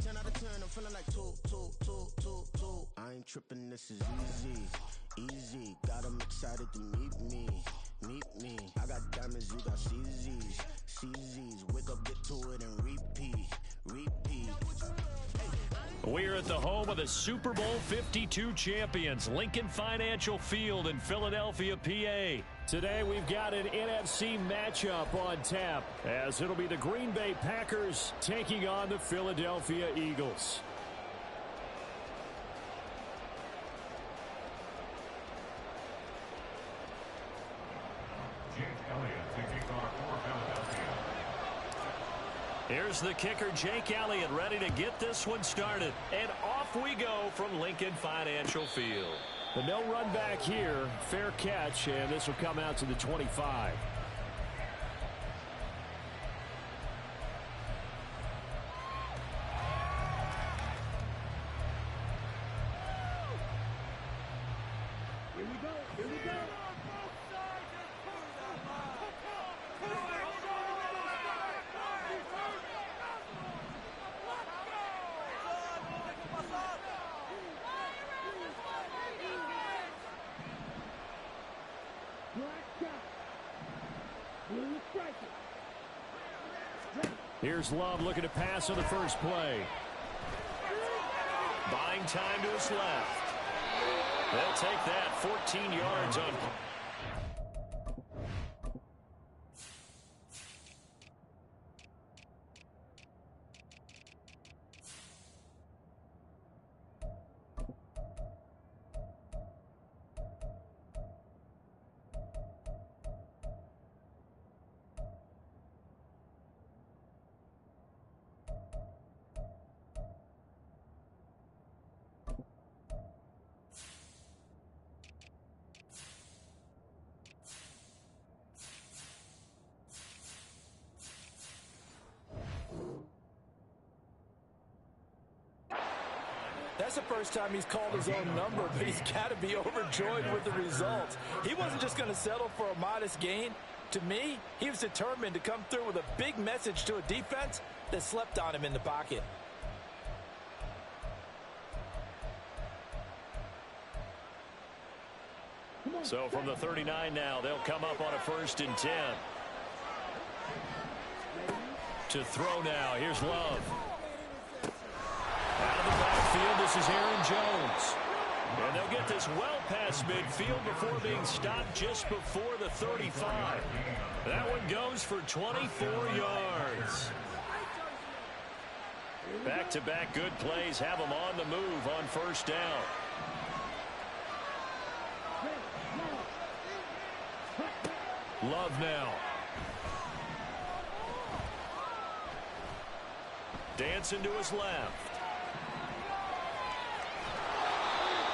10 out of 10, I'm feeling like two. I ain't tripping, this is easy. Got 'em excited to meet me. I got diamonds, you got CZs. Wake up, get to it, and repeat. We're at the home of the Super Bowl 52 champions, Lincoln Financial Field in Philadelphia, PA. Today we've got an NFC matchup on tap, as it'll be the Green Bay Packers taking on the Philadelphia Eagles. Jake Elliott to kick off for Philadelphia. Here's the kicker, Jake Elliott, ready to get this one started. And off we go from Lincoln Financial Field. But no run back here. Fair catch, and this will come out to the 25. Here we go. Here's Love looking to pass on the first play. Buying time to his left. They'll take that 14 yards on. That's the first time he's called his own number, but he's got to be overjoyed with the results. He wasn't just going to settle for a modest gain. To me, he was determined to come through with a big message to a defense that slept on him in the pocket. So from the 39 now, they'll come up on a 1st and 10. To throw now, here's Love. Out of the backfield, this is Aaron Jones. And they'll get this well past midfield before being stopped just before the 35. That one goes for 24 yards. Back-to-back good plays have them on the move on 1st down. Love now. Dancing to his left.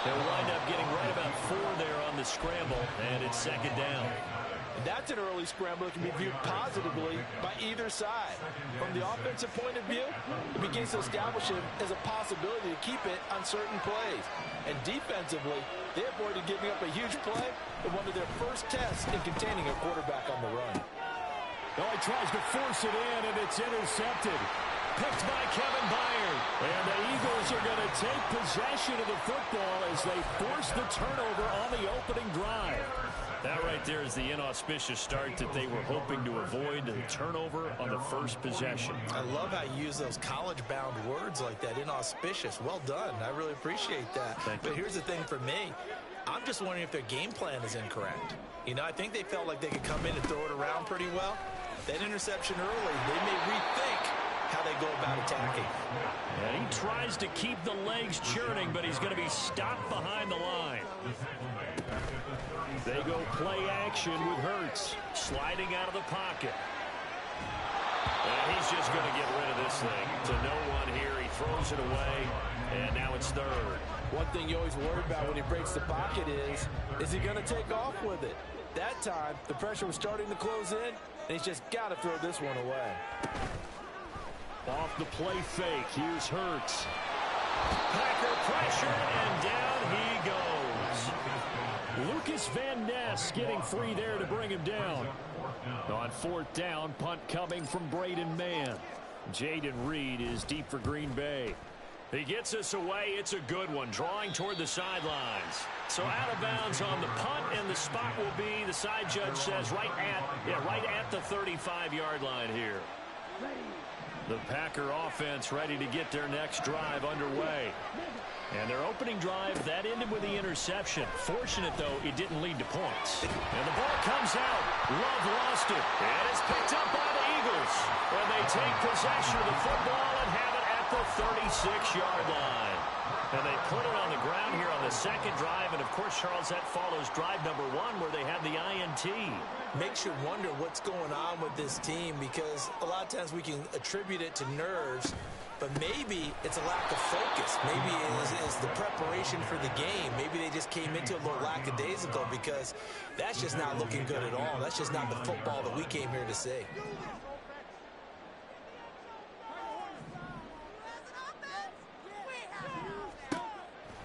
They'll wind up getting right about 4 there on the scramble, and it's 2nd down. And that's an early scramble that can be viewed positively by either side. From the offensive point of view, it begins to establish it as a possibility to keep it on certain plays. And defensively, they avoided giving up a huge play in one of their first tests in containing a quarterback on the run. Oh, he tries to force it in, and it's intercepted. Picked by Kevin Byard. And the Eagles are going to take possession of the football as they force the turnover on the opening drive. That right there is the inauspicious start that they were hoping to avoid, the turnover on the first possession. I love how you use those college-bound words like that, inauspicious. Well done. I really appreciate that. But here's the thing for me. I'm just wondering if their game plan is incorrect. You know, I think they felt like they could come in and throw it around pretty well. That interception early, they may rethink how they go about attacking. And he tries to keep the legs churning, but he's going to be stopped behind the line. They go play action with Hurts, sliding out of the pocket. And he's just going to get rid of this thing. To no one here, he throws it away, and now it's third. One thing you always worry about when he breaks the pocket is he going to take off with it? That time, the pressure was starting to close in, and he's just got to throw this one away. Off the play fake, here's Hurts. Packer pressure, and down he goes. Lucas Van Ness getting free there to bring him down. On fourth down, punt coming from Braden Mann. Jaden Reed is deep for Green Bay. He gets us away. It's a good one, drawing toward the sidelines. So out of bounds on the punt, and the spot will be, the side judge says, right at the 35-yard line here. The Packer offense ready to get their next drive underway. And their opening drive, that ended with the interception. Fortunate, though, it didn't lead to points. And the ball comes out. Love lost it. And it's picked up by the Eagles. And they take possession of the football and have it at the 36-yard line. And they put it on the ground here on the second drive. And, of course, Charles, that follows drive number 1 where they had the INT. Makes you wonder what's going on with this team, because a lot of times we can attribute it to nerves, but maybe it's a lack of focus. Maybe it is the preparation for the game. Maybe they just came into it a little lackadaisical, because that's just not looking good at all. That's just not the football that we came here to see.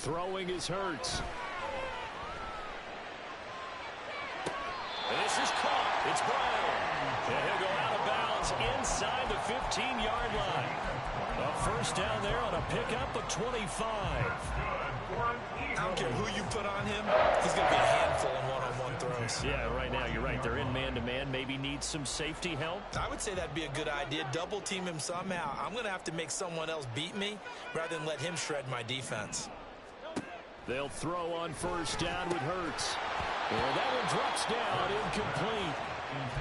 Throwing is Hurts. And this is caught. It's Brown. And he'll go out of bounds inside the 15-yard line. A first down there on a pickup of 25. I don't care who you put on him. He's going to be a handful in one-on-one throws. Yeah, right now you're right. They're in man-to-man. Maybe needs some safety help. I would say that'd be a good idea. Double team him somehow. I'm going to have to make someone else beat me rather than let him shred my defense. They'll throw on first down with Hurts. And that one drops down, incomplete.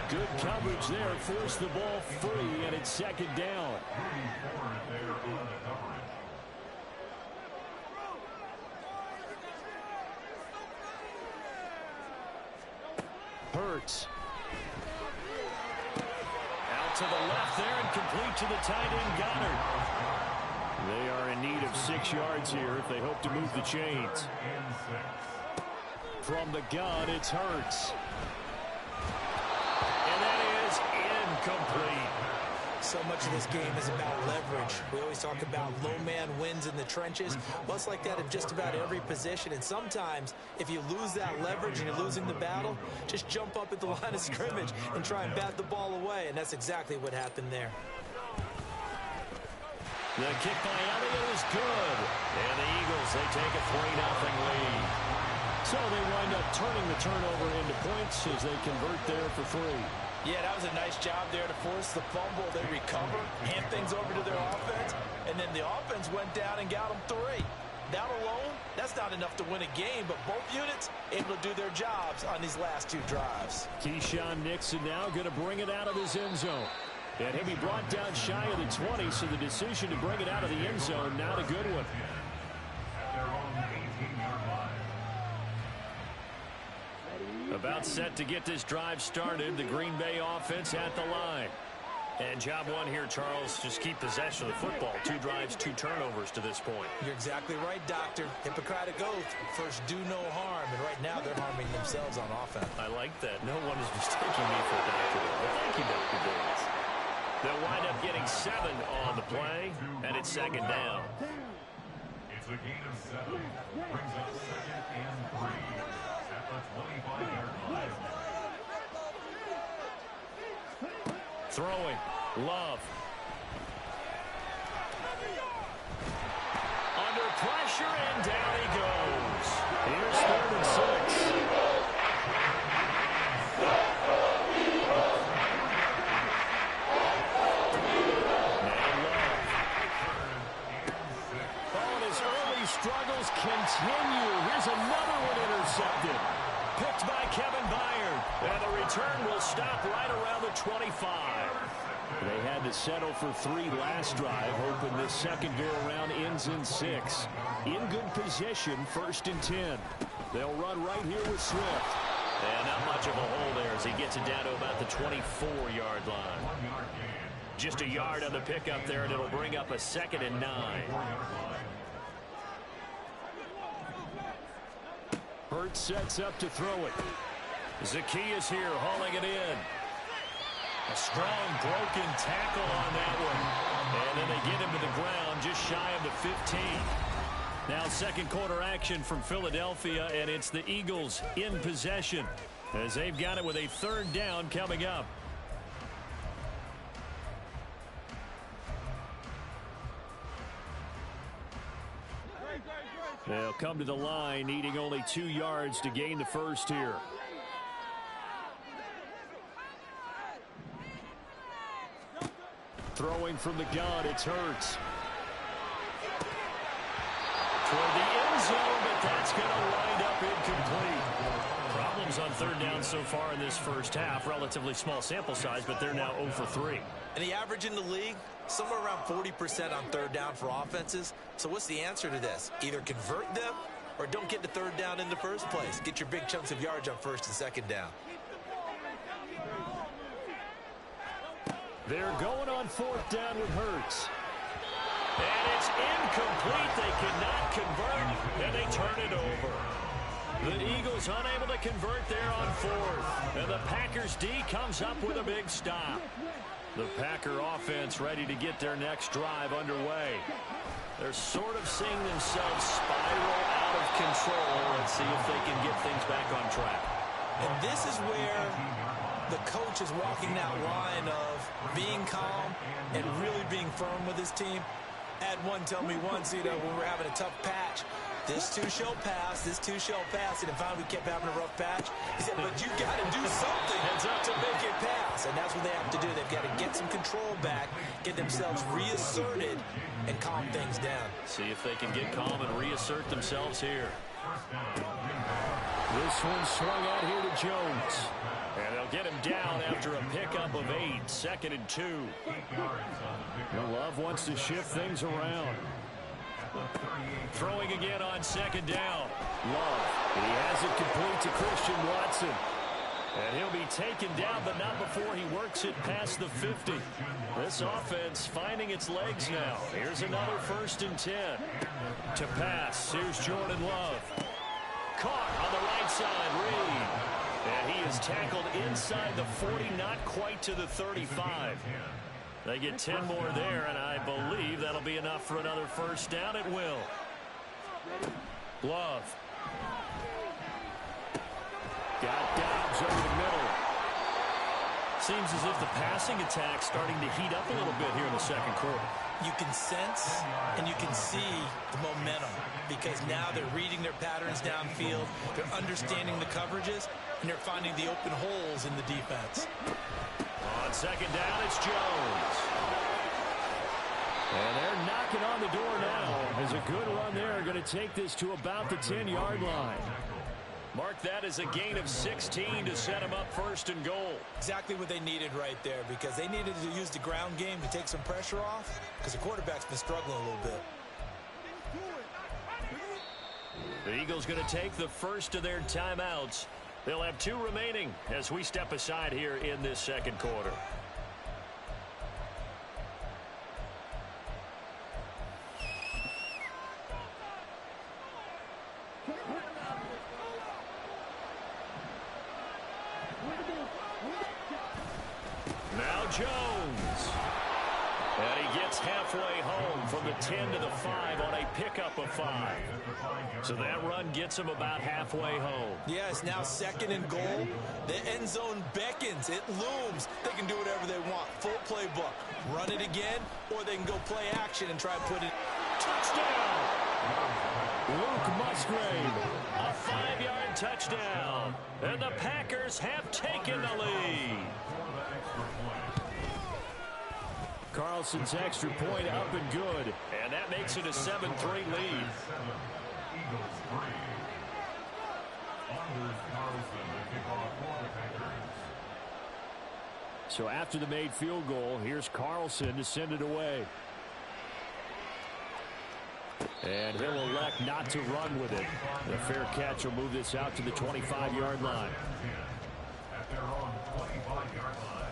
Good coverage there, forced the ball free, and it's second down. Hurts. Out to the left there and complete to the tight end, Goddard. They are in need of 6 yards here if they hope to move the chains. From the gun, it's Hurts. And that is incomplete. So much of this game is about leverage. We always talk about low man wins in the trenches. Well, it's like that in just about every position. And sometimes, if you lose that leverage and you're losing the battle, just jump up at the line of scrimmage and try and bat the ball away. And that's exactly what happened there. The kick by Elliott is good. And the Eagles, they take a 3-0 lead. So they wind up turning the turnover into points as they convert there for 3. Yeah, that was a nice job there to force the fumble. They recover, hand things over to their offense, and then the offense went down and got them 3. That alone, that's not enough to win a game, but both units able to do their jobs on these last 2 drives. Keyshawn Nixon now going to bring it out of his end zone. And he'll be brought down shy of the 20, so the decision to bring it out of the end zone, not a good one. About set to get this drive started, the Green Bay offense at the line. And job 1 here, Charles, just keep possession of the football. 2 drives, 2 turnovers to this point. You're exactly right, Doctor. Hippocratic oath. First, do no harm. And right now, they're harming themselves on offense. I like that. No one is mistaking me for a doctor. But thank you, Dr. Davis. They'll wind up getting 7 on the play, and it's second down. It's a gain of 7. Brings up 2nd and 3 at the 25-yard line. Throwing. Love. Under pressure, and down he goes. Here's 3rd and 6. return will stop right around the 25. They had to settle for 3 last drive, hoping this second go-around ends in 6. In good position, 1st and 10. They'll run right here with Swift. And not much of a hole there as he gets it down to about the 24-yard line. Just a yard on the pickup there, and it'll bring up a 2nd and 9. Hurts sets up to throw it. Zacchaeus here hauling it in. A strong broken tackle on that one. And then they get him to the ground just shy of the 15. Now second quarter action from Philadelphia, and it's the Eagles in possession as they've got it with a 3rd down coming up. They'll come to the line, needing only 2 yards to gain the first here. Throwing from the gun, it's Hurts. Toward the end zone, but that's going to wind up incomplete. Problems on 3rd down so far in this first half. Relatively small sample size, but they're now 0 for 3. And the average in the league, somewhere around 40% on 3rd down for offenses. So what's the answer to this? Either convert them or don't get the 3rd down in the first place. Get your big chunks of yards on 1st and 2nd down. They're going on 4th down with Hurts. And it's incomplete. They cannot convert, and they turn it over. The Eagles unable to convert there on 4th. And the Packers D comes up with a big stop. The Packer offense ready to get their next drive underway. They're sort of seeing themselves spiral out of control. Let's see if they can get things back on track. And this is where the coach is walking that line of being calm and really being firm with his team. Had one tell me once, when we're having a tough patch, this too shall pass, this too shall pass. And if finally we kept having a rough patch, he said, but you got to do something to make it pass. And that's what they have to do. They've got to get some control back, get themselves reasserted, and calm things down. See if they can get calm and reassert themselves here. This one swung out here to Jones. And they'll get him down after a pickup of 8, 2nd and 2. Love wants to shift things around. Throwing again on 2nd down. Love. He has it complete to Christian Watson. And he'll be taken down, but not before he works it past the 50. This offense finding its legs now. Here's another 1st and 10. To pass, here's Jordan Love. Caught on the right side, Reed. And he is tackled inside the 40, not quite to the 35. They get 10 more there, and I believe that'll be enough for another 1st down. It will. Love. Got Dobbs over the middle. Seems as if the passing attack's starting to heat up a little bit here in the second quarter. You can sense and you can see the momentum because now they're reading their patterns downfield, they're understanding the coverages, and they're finding the open holes in the defense. On 2nd down, it's Jones. And they're knocking on the door now. As a good run there, going to take this to about the 10-yard line. Mark that as a gain of 16 to set them up 1st and goal. Exactly what they needed right there because they needed to use the ground game to take some pressure off because the quarterback's been struggling a little bit. The Eagles going to take the first of their timeouts. They'll have 2 remaining as we step aside here in this second quarter. Now Jones. And he gets halfway home from the 10 to the 5 on a pickup of 5. So that run gets him about halfway home. Yeah, it's now 2nd and goal. The end zone beckons. It looms. They can do whatever they want. Full playbook. Run it again, or they can go play action and try and put it. Touchdown! Luke Musgrave. A 5-yard touchdown. And the Packers have taken the lead. Carlson's extra point up and good. And that makes it a 7-3 lead. So after the made field goal, here's Carlson to send it away. And he'll elect not to run with it. The fair catch will move this out to the 25-yard line. At their own 25-yard line.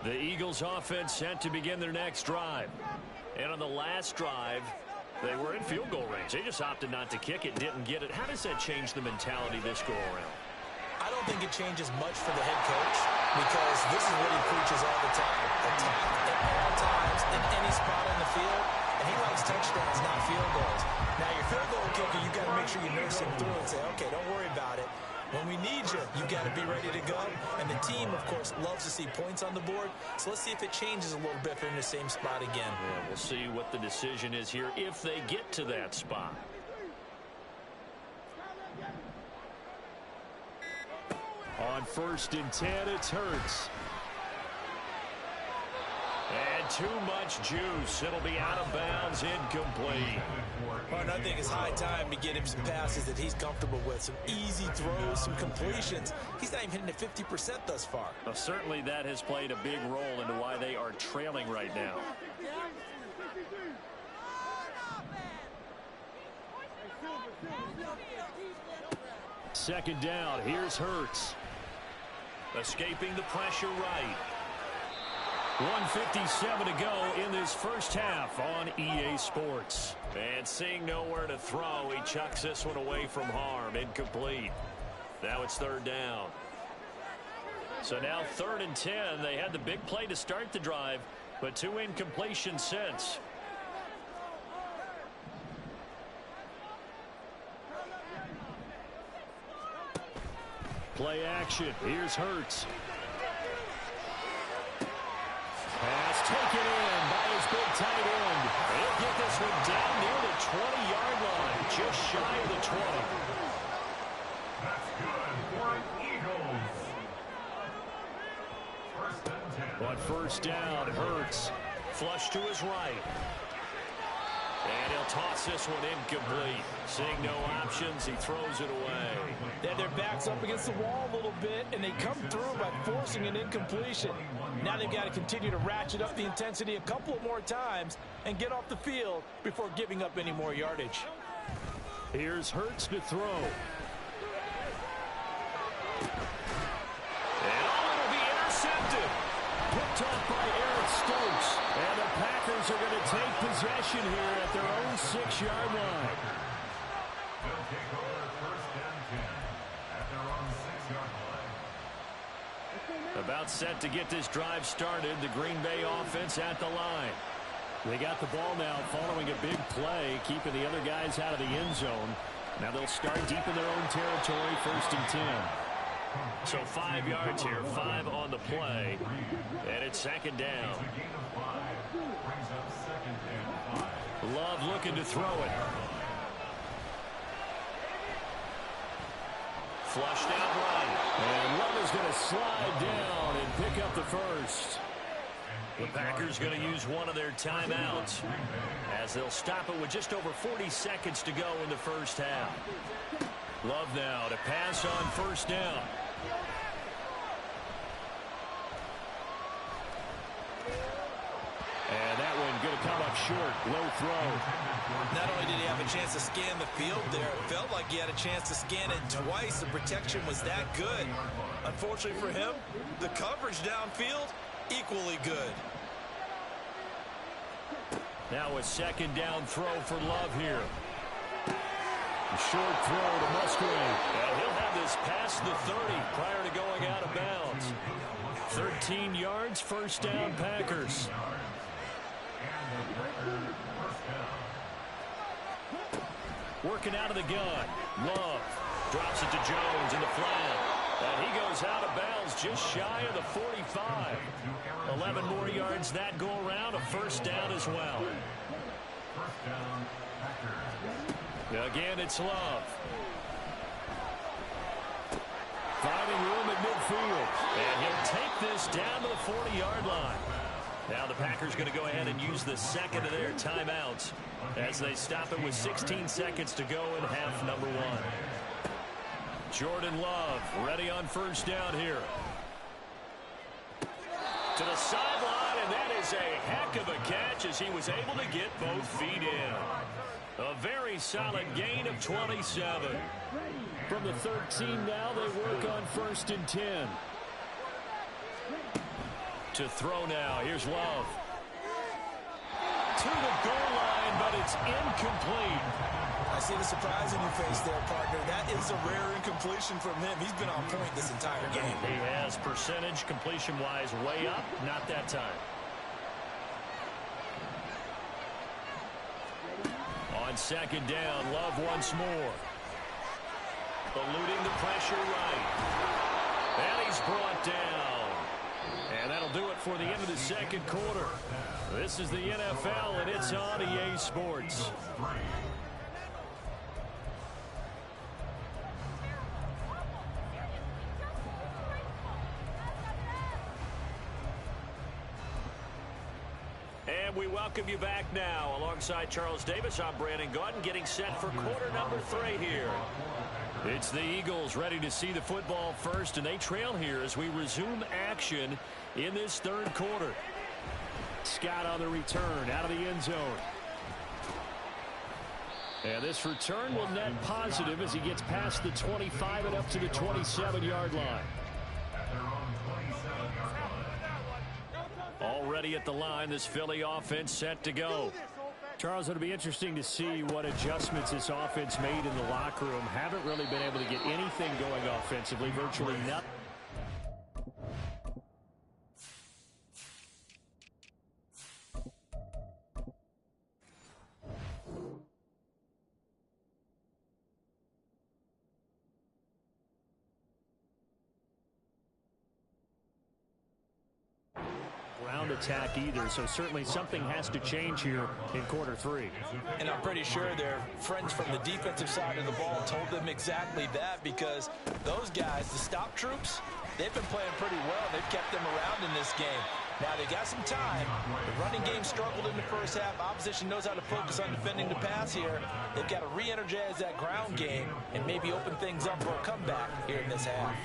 The Eagles offense set to begin their next drive. And on the last drive, they were in field goal range. They just opted not to kick it, didn't get it. How does that change the mentality this go around? I don't think it changes much for the head coach because this is what he preaches all the time. Attack at all times in any spot on the field. And he likes touchdowns, not field goals. Now, your field goal kicker, you got to make sure you nurse him through and say, okay, don't worry about it. When we need you, you got to be ready to go. And the team, of course, loves to see points on the board. So let's see if it changes a little bit if they're in the same spot again. Yeah, we'll see what the decision is here if they get to that spot. On 1st and 10, it's Hurts. And too much juice. It'll be out of bounds, incomplete. Well, I think it's high time to get him some passes that he's comfortable with. Some easy throws, some completions. He's not even hitting at 50% thus far. Well, certainly that has played a big role into why they are trailing right now. Second down, here's Hurts. Escaping the pressure right. 1:57 to go in this first half on EA Sports. And seeing nowhere to throw, he chucks this one away from harm. Incomplete. Now it's 3rd down. So now 3rd and 10. They had the big play to start the drive, but 2 incompletions since. Play action. Here's Hurts. Pass taken in by his big tight end. He'll get this one down near the 20-yard line, just shy of the 20. That's good for an Eagles. 1st and 10. On 1st down, Hurts. Flush to his right. And he'll toss this one incomplete. Seeing no options, he throws it away. Yeah, their back's up against the wall a little bit, and they come through by forcing an incompletion. Now they've got to continue to ratchet up the intensity a couple of more times and get off the field before giving up any more yardage. Here's Hurts to throw. And it'll be intercepted. Picked off by Eric Stokes. And the Packers are going to take possession here at their own 6-yard line. They'll take over 1st and 10 at their own 6-yard line. About set to get this drive started. The Green Bay offense at the line. They got the ball now following a big play, keeping the other guys out of the end zone. Now they'll start deep in their own territory, 1st and 10. So 5 yards here, 5 on the play, and it's 2nd down. It's a gain of 5. Brings up 2nd and 5. Love looking to throw it. Flushed out right. And Love is going to slide down and pick up the first. The Packers going to use one of their timeouts as they'll stop it with just over 40 seconds to go in the first half. Love now to pass on 1st down. And that one going to come up short. Low throw. Not only did he have a chance to scan the field there, it felt like he had a chance to scan it twice. The protection was that good. Unfortunately for him, the coverage downfield, equally good. Now a 2nd down throw for Love here. A short throw to Musgrave. And he'll have this past the 30 prior to going out of bounds. 13 yards, 1st down, Packers. Working out of the gun. Love drops it to Jones in the flat. And he goes out of bounds just shy of the 45. 11 more yards that go around. A 1st down as well. 1st down, Packers. Again, it's Love. Finding room at midfield. And he'll take this down to the 40-yard line. Now the Packers going to go ahead and use the second of their timeouts as they stop it with 16 seconds to go in half number one. Jordan Love ready on first down here. To the sideline, and that is a heck of a catch as he was able to get both feet in. A very solid gain of 27. From the 13 now, they work on 1st and 10. To throw now, here's Love. To the goal line, but it's incomplete. I see the surprise in your face there, partner. That is a rare incompletion from him. He's been on point this entire game. He has percentage completion-wise way up, not that time. On second down, Love once more. Eluding the pressure right. And he's brought down. And that'll do it for the end of the second quarter. This is the NFL, and it's on EA Sports. And we welcome you back now. Alongside Charles Davis, I'm Brandon Gaudin, getting set for quarter number 3 here. It's the Eagles ready to see the football first, and they trail here as we resume action in this third quarter. Scott on the return out of the end zone. And this return will net positive as he gets past the 25 and up to the 27-yard line. Already at the line, this Philly offense set to go. Charles, it'll be interesting to see what adjustments this offense made in the locker room. Haven't really been able to get anything going offensively, virtually nothing. Attack either, so certainly something has to change here in quarter 3. And I'm pretty sure their friends from the defensive side of the ball told them exactly that, because those guys, the stop troops, they've been playing pretty well. They've kept them around in this game. Now they got some time. The running game struggled in the first half. Opposition knows how to focus on defending the pass here. They've got to re-energize that ground game and maybe open things up for a comeback here in this half.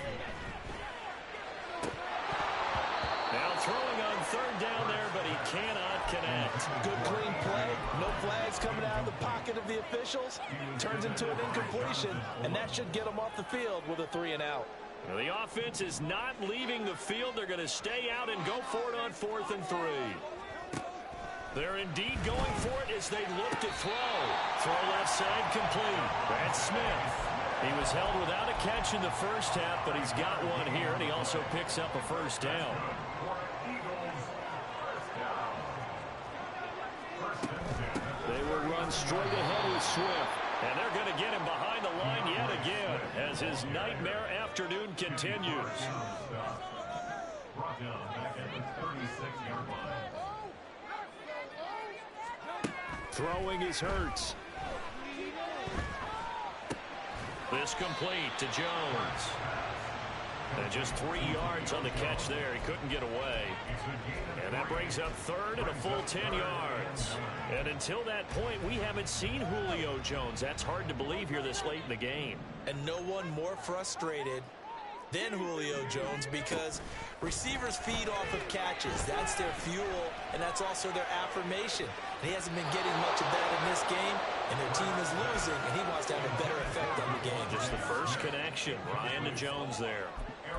Now throwing on third down there, but he cannot connect. Good clean play. No flags coming out of the pocket of the officials. Turns into an incompletion, and that should get them off the field with a 3 and out. Well, the offense is not leaving the field. They're going to stay out and go for it on 4th and 3. They're indeed going for it as they look to throw. Throw left side complete. That's Smith. He was held without a catch in the first half, but he's got one here, and he also picks up a first down. They will run straight ahead with Swift, and they're going to get him behind the line yet again as his nightmare afternoon continues. Brought down back at the 36-yard line. Throwing is Hurts. This complete to Jones. And just 3 yards on the catch there. He couldn't get away. And that brings up third and a full 10 yards. And until that point, we haven't seen Julio Jones. That's hard to believe here this late in the game. And no one more frustrated than Julio Jones, because receivers feed off of catches. That's their fuel, and that's also their affirmation. And he hasn't been getting much of that in this game, and their team is losing, and he wants to have a better effect on the game. Just the first connection, Ryan to Jones there.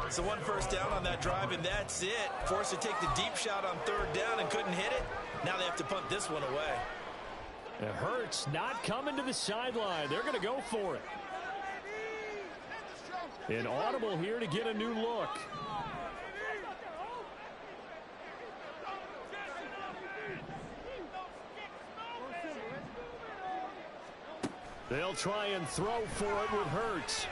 So 1 first down on that drive, and that's it. Forced to take the deep shot on third down and couldn't hit it. Now they have to punt this one away. It hurts not coming to the sideline. They're going to go for it. An audible here to get a new look. They'll try and throw for it with Hurts.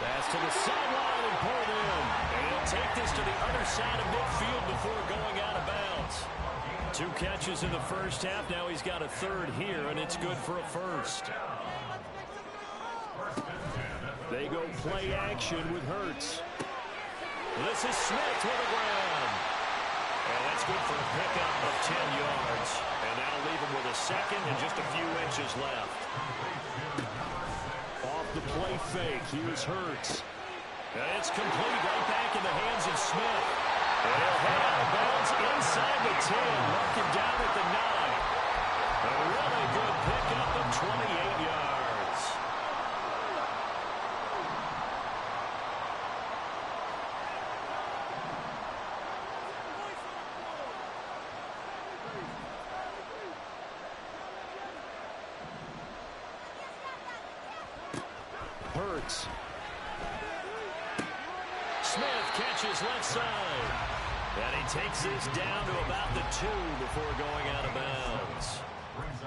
Pass to the sideline and pulled in. And he'll take this to the other side of midfield before going out of bounds. 2 catches in the first half. Now he's got a third here, and it's good for a first. They go play action with Hurts. This is Smith with the ground. And that's good for a pickup of 10 yards. And that'll leave him with a second and just a few inches left. Off the play fake, here's Hurts. And it's complete right back in the hands of Smith. And he'll head out of bounds inside the 10, mark him down at the 9. A really good pickup of 28 yards. Hurts. Smith catches left side. And he takes this down to about the 2 before going out of bounds.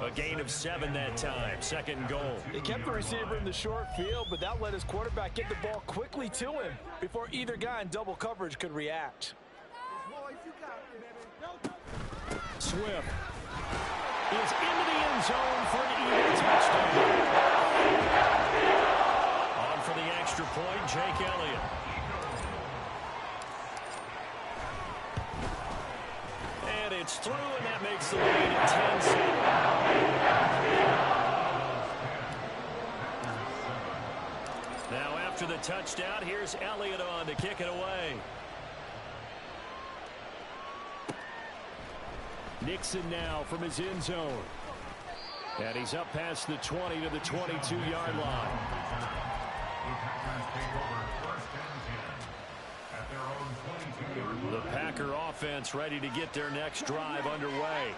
A gain of 7 that time. Second and goal. He kept the receiver in the short field, but that let his quarterback get the ball quickly to him before either guy in double coverage could react. Swift is into the end zone for an Eagle touchdown. On for the extra point, Jake Elliott. And it's through, and that makes the lead 10-7. Now after the touchdown, here's Elliott on to kick it away. Nixon now from his end zone. And he's up past the 20 to the 22-yard line. The Packer offense ready to get their next drive underway.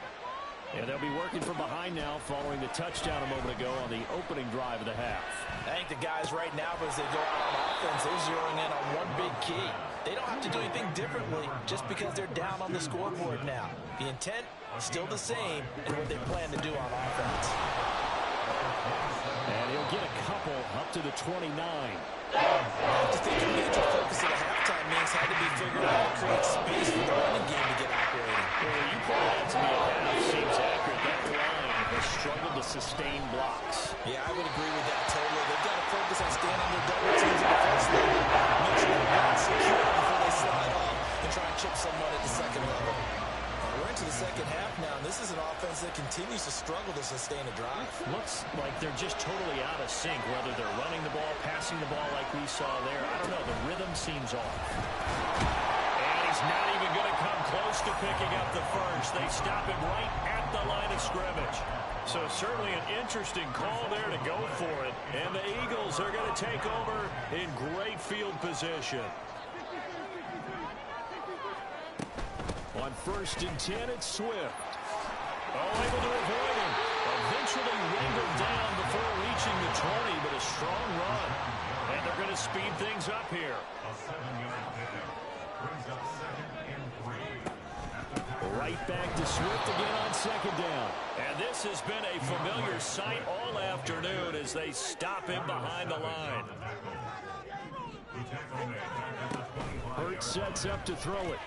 And they'll be working from behind now following the touchdown a moment ago on the opening drive of the half. I think the guys right now, as they go out on offense, they're zeroing in on one big key. They don't have to do anything differently just because they're down on the scoreboard now. The intent is still the same in what they plan to do on offense. And he'll get a couple up to the 29. I have to think a major focus of the halftime means had to be figuring out how to create space for the running game to get operating. Well, you point that to me at half seems accurate. That line has struggled to sustain blocks. Yeah, I would agree with that totally. They've got to focus on staying under double teams at the first level. Make sure they're not secure before they slide off and try and chip someone at the second level. We're into the second half now, and this is an offense that continues to struggle to sustain a drive. Looks like they're just totally out of sync, whether they're running the ball, passing the ball like we saw there. I don't know. The rhythm seems off. And he's not even going to come close to picking up the first. They stop him right at the line of scrimmage. So certainly an interesting call there to go for it. And the Eagles are going to take over in great field position. On 1st and 10, it's Swift. Oh, able to avoid him. Eventually wriggled down before reaching the 20, but a strong run. And they're going to speed things up here. A 7-yard pickup brings up 2nd and 3. Right back to Swift again on 2nd down. And this has been a familiar sight all afternoon as they stop him behind the line. Hurts sets up to throw it.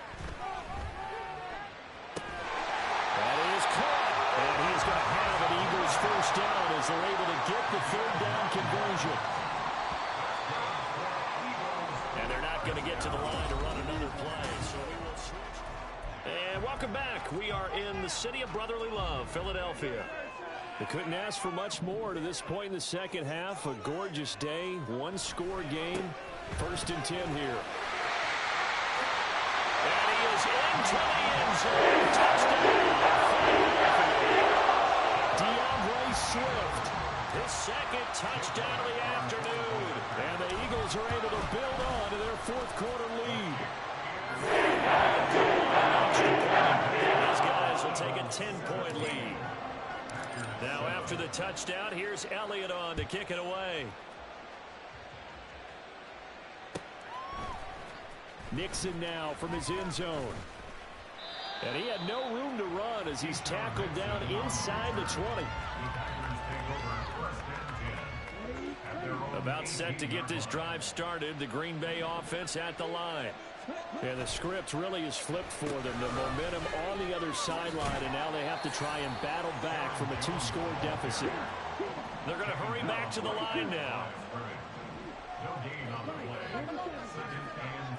That is caught. And he's going to have an Eagles first down as they're able to get the 3rd down conversion. And they're not going to get to the line to run another play. So we will switch. And welcome back. We are in the city of brotherly love, Philadelphia. They couldn't ask for much more to this point in the second half. A gorgeous day, one-score game. 1st and 10 here. And he is into the end zone. Touchdown. DeAndre Swift. His 2nd touchdown of the afternoon. And the Eagles are able to build on to their 4th quarter lead. These guys will take a 10-point lead. Now after the touchdown, here's Elliott on to kick it away. Nixon now from his end zone. And he had no room to run as he's tackled down inside the 20. About set to get this drive started. The Green Bay offense at the line. And the script really is flipped for them. The momentum on the other sideline, and now they have to try and battle back from a 2-score deficit. They're going to hurry back to the line now. No gain on the play. 2nd and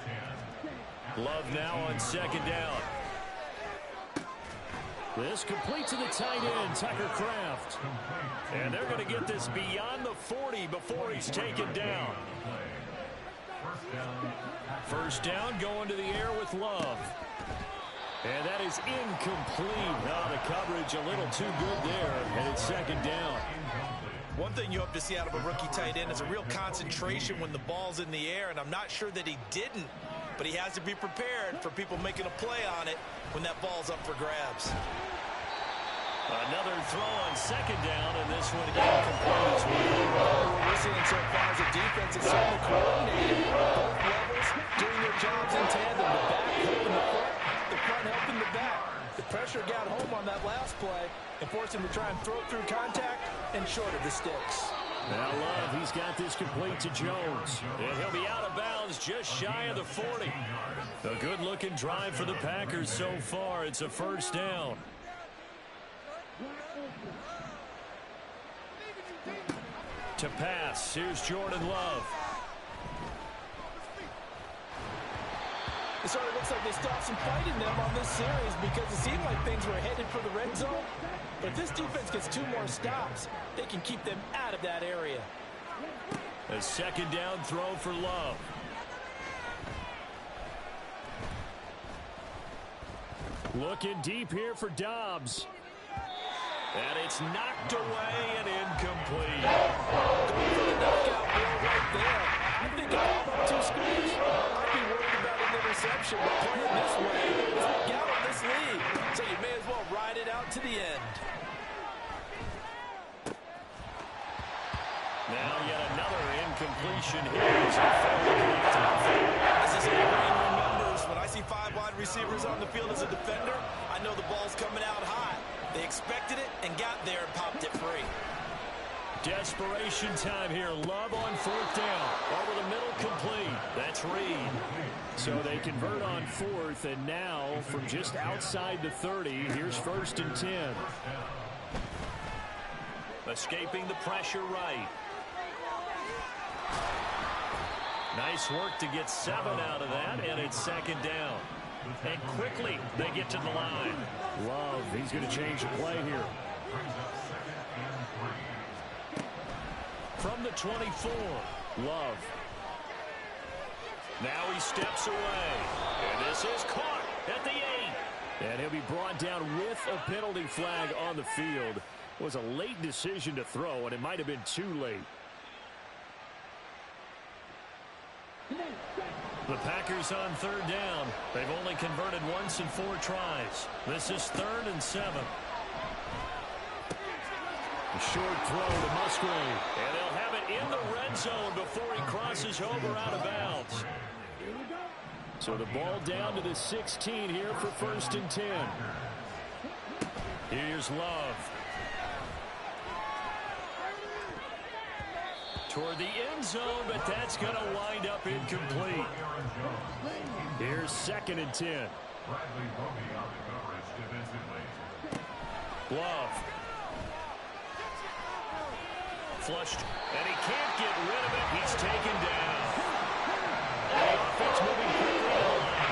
10. Love now on 2nd down. This completes to the tight end, Tucker Kraft. And they're going to get this beyond the 40 before he's taken down. First down going to the air with Love. And that is incomplete. Oh, the coverage a little too good there, and it's second down. One thing you hope to see out of a rookie tight end is a real concentration when the ball's in the air, and I'm not sure that he didn't, but he has to be prepared for people making a play on it when that ball's up for grabs. Another throw on second down, and this one again complete as well. What we're seeing so far is a defense is certainly coordinated. Both levels doing their jobs in tandem. The back helping the front helping the back. The pressure got home on that last play and forced him to try and throw through contact and short of the sticks. Now Love, he's got this complete to Jones. And he'll be out of bounds just shy of the 40. A good-looking drive for the Packers so far. It's a first down. To pass, here's Jordan Love. It sort of looks like they stopped some fight in them on this series because it seemed like things were headed for the red zone. But if this defense gets 2 more stops, they can keep them out of that area. A second down throw for Love. Looking deep here for Dobbs. And it's knocked away and incomplete. Going for the knockout ball right there. I think if I'm up 2 scores, I'd be worried about an interception. But playing this way is what galloped this lead. So you may as well ride it out to the end. Now yet another incompletion here. This is what everyone remembers. When I see 5 wide receivers on the field as a defender, I know the ball's coming out high. They expected it and got there and popped it free. Desperation time here. Love on 4th down. Over the middle, complete. That's Reed. So they convert on 4th, and now from just outside the 30, here's 1st and 10. Escaping the pressure right. Nice work to get 7 out of that, and it's second down. And quickly, they get to the line. Love, he's going to change the play here. From the 24, Love. Now he steps away. And this is caught at the 8. And he'll be brought down with a penalty flag on the field. It was a late decision to throw, and it might have been too late. The Packers on 3rd down. They've only converted once in 4 tries. This is 3rd and 7. A short throw to Musgrave. And they'll have it in the red zone before he crosses over out of bounds. So the ball down to the 16 here for 1st and 10. Here's Love. Toward the end zone, but that's going to wind up incomplete. Here's 2nd and 10. Love. Flushed, and he can't get rid of it. He's taken down. And the offense moving quickly to the line.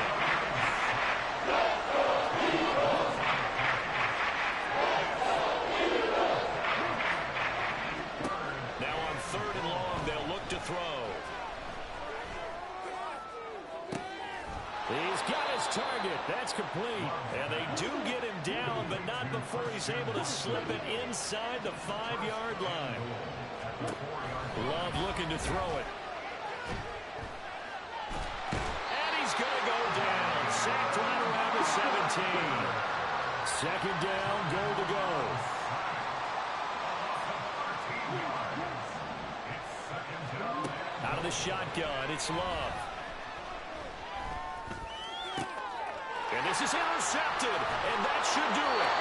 Now on 3rd and long, they'll look to throw. He's got his target. That's complete. And they do get him down, but not before he's able to slip it inside the 5-yard line. Love looking to throw it. And he's going to go down. Sacked right around the 17. Second down, goal to go. Out of the shotgun, it's Love. And this is intercepted, and that should do it.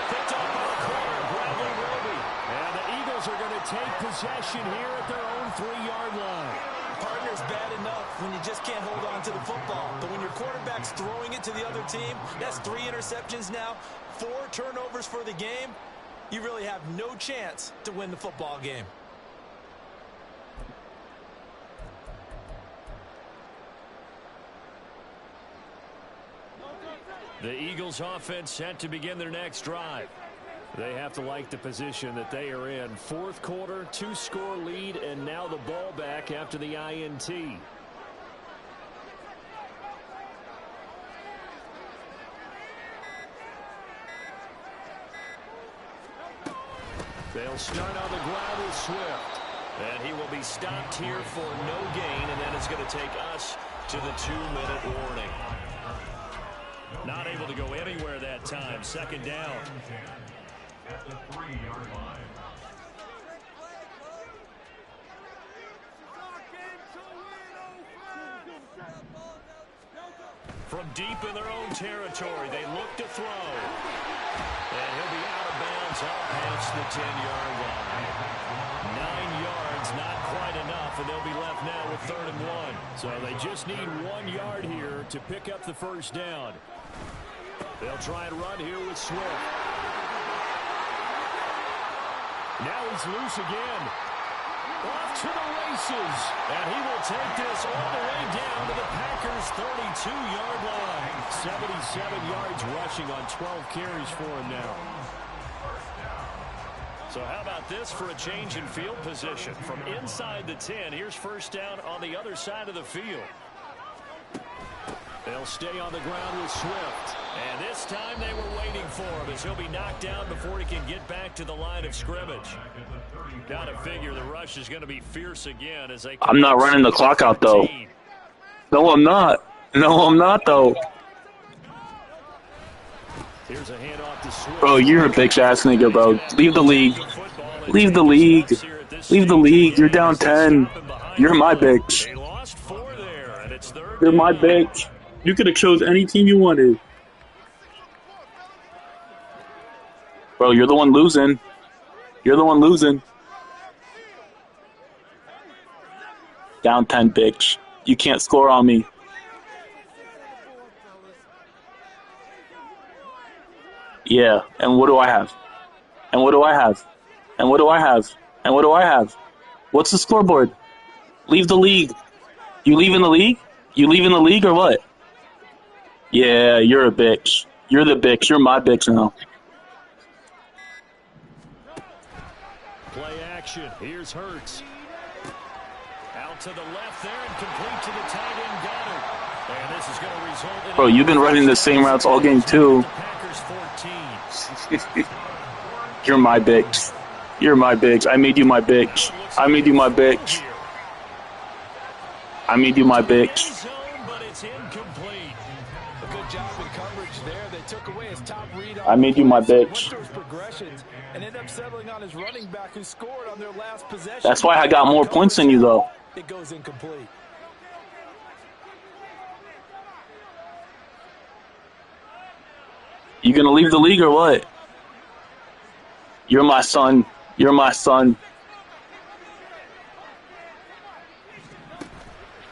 Picked up by the corner, Bradley Roby. And the Eagles are going to take possession here at their own 3-yard line. Partner's bad enough when you just can't hold on to the football. But when your quarterback's throwing it to the other team, that's 3 interceptions now, 4 turnovers for the game. You really have no chance to win the football game. The Eagles offense set to begin their next drive. They have to like the position that they are in. Fourth quarter, 2-score lead, and now the ball back after the INT. They'll start on the ground with Swift. And he will be stopped here for no gain, and then it's going to take us to the 2-minute warning. Not able to go anywhere that time. Second down. At the 3-yard line. From deep in their own territory, they look to throw. And he'll be out of bounds out past the 10-yard line. 9 yards, not quite enough, and they'll be left now with 3rd and 1. So they just need 1 yard here to pick up the first down. They'll try and run here with Swift. Now he's loose again. Off to the races. And he will take this all the way down to the Packers' 32-yard line. 77 yards rushing on 12 carries for him now. So how about this for a change in field position? From inside the 10, here's first down on the other side of the field. They'll stay on the ground with Swift. And this time they were waiting for him as he'll be knocked down before he can get back to the line of scrimmage. Got to figure the rush is going to be fierce again as they. I'm not running the clock out, though. No, I'm not. No, I'm not, though. Here's a handoff to Swift. Bro, you're a bitch-ass nigga, bro. Leave the league. Leave the league. Leave the league. You're down 10. You're my bitch. You're my bitch. You could have chose any team you wanted. Bro, you're the one losing. You're the one losing. Down 10, bitch. You can't score on me. Yeah, and what do I have? And what do I have? And what do I have? And what do I have? What's the scoreboard? Leave the league. You leaving the league? You leaving the league or what? Yeah, you're a bitch. You're the bitch. You're my bitch now. Play action. Here's Hurts. Out to the left there and complete to the tight end Goddard. And this is going to result in. Bro, you've been running the same routes all game too. You're my bitch. You're my bitch. I made you my bitch. I made you my bitch. I made you my bitch. I made you my bitch. That's why I got more points than you, though. It goes incomplete. You gonna leave the league or what? You're my son. You're my son.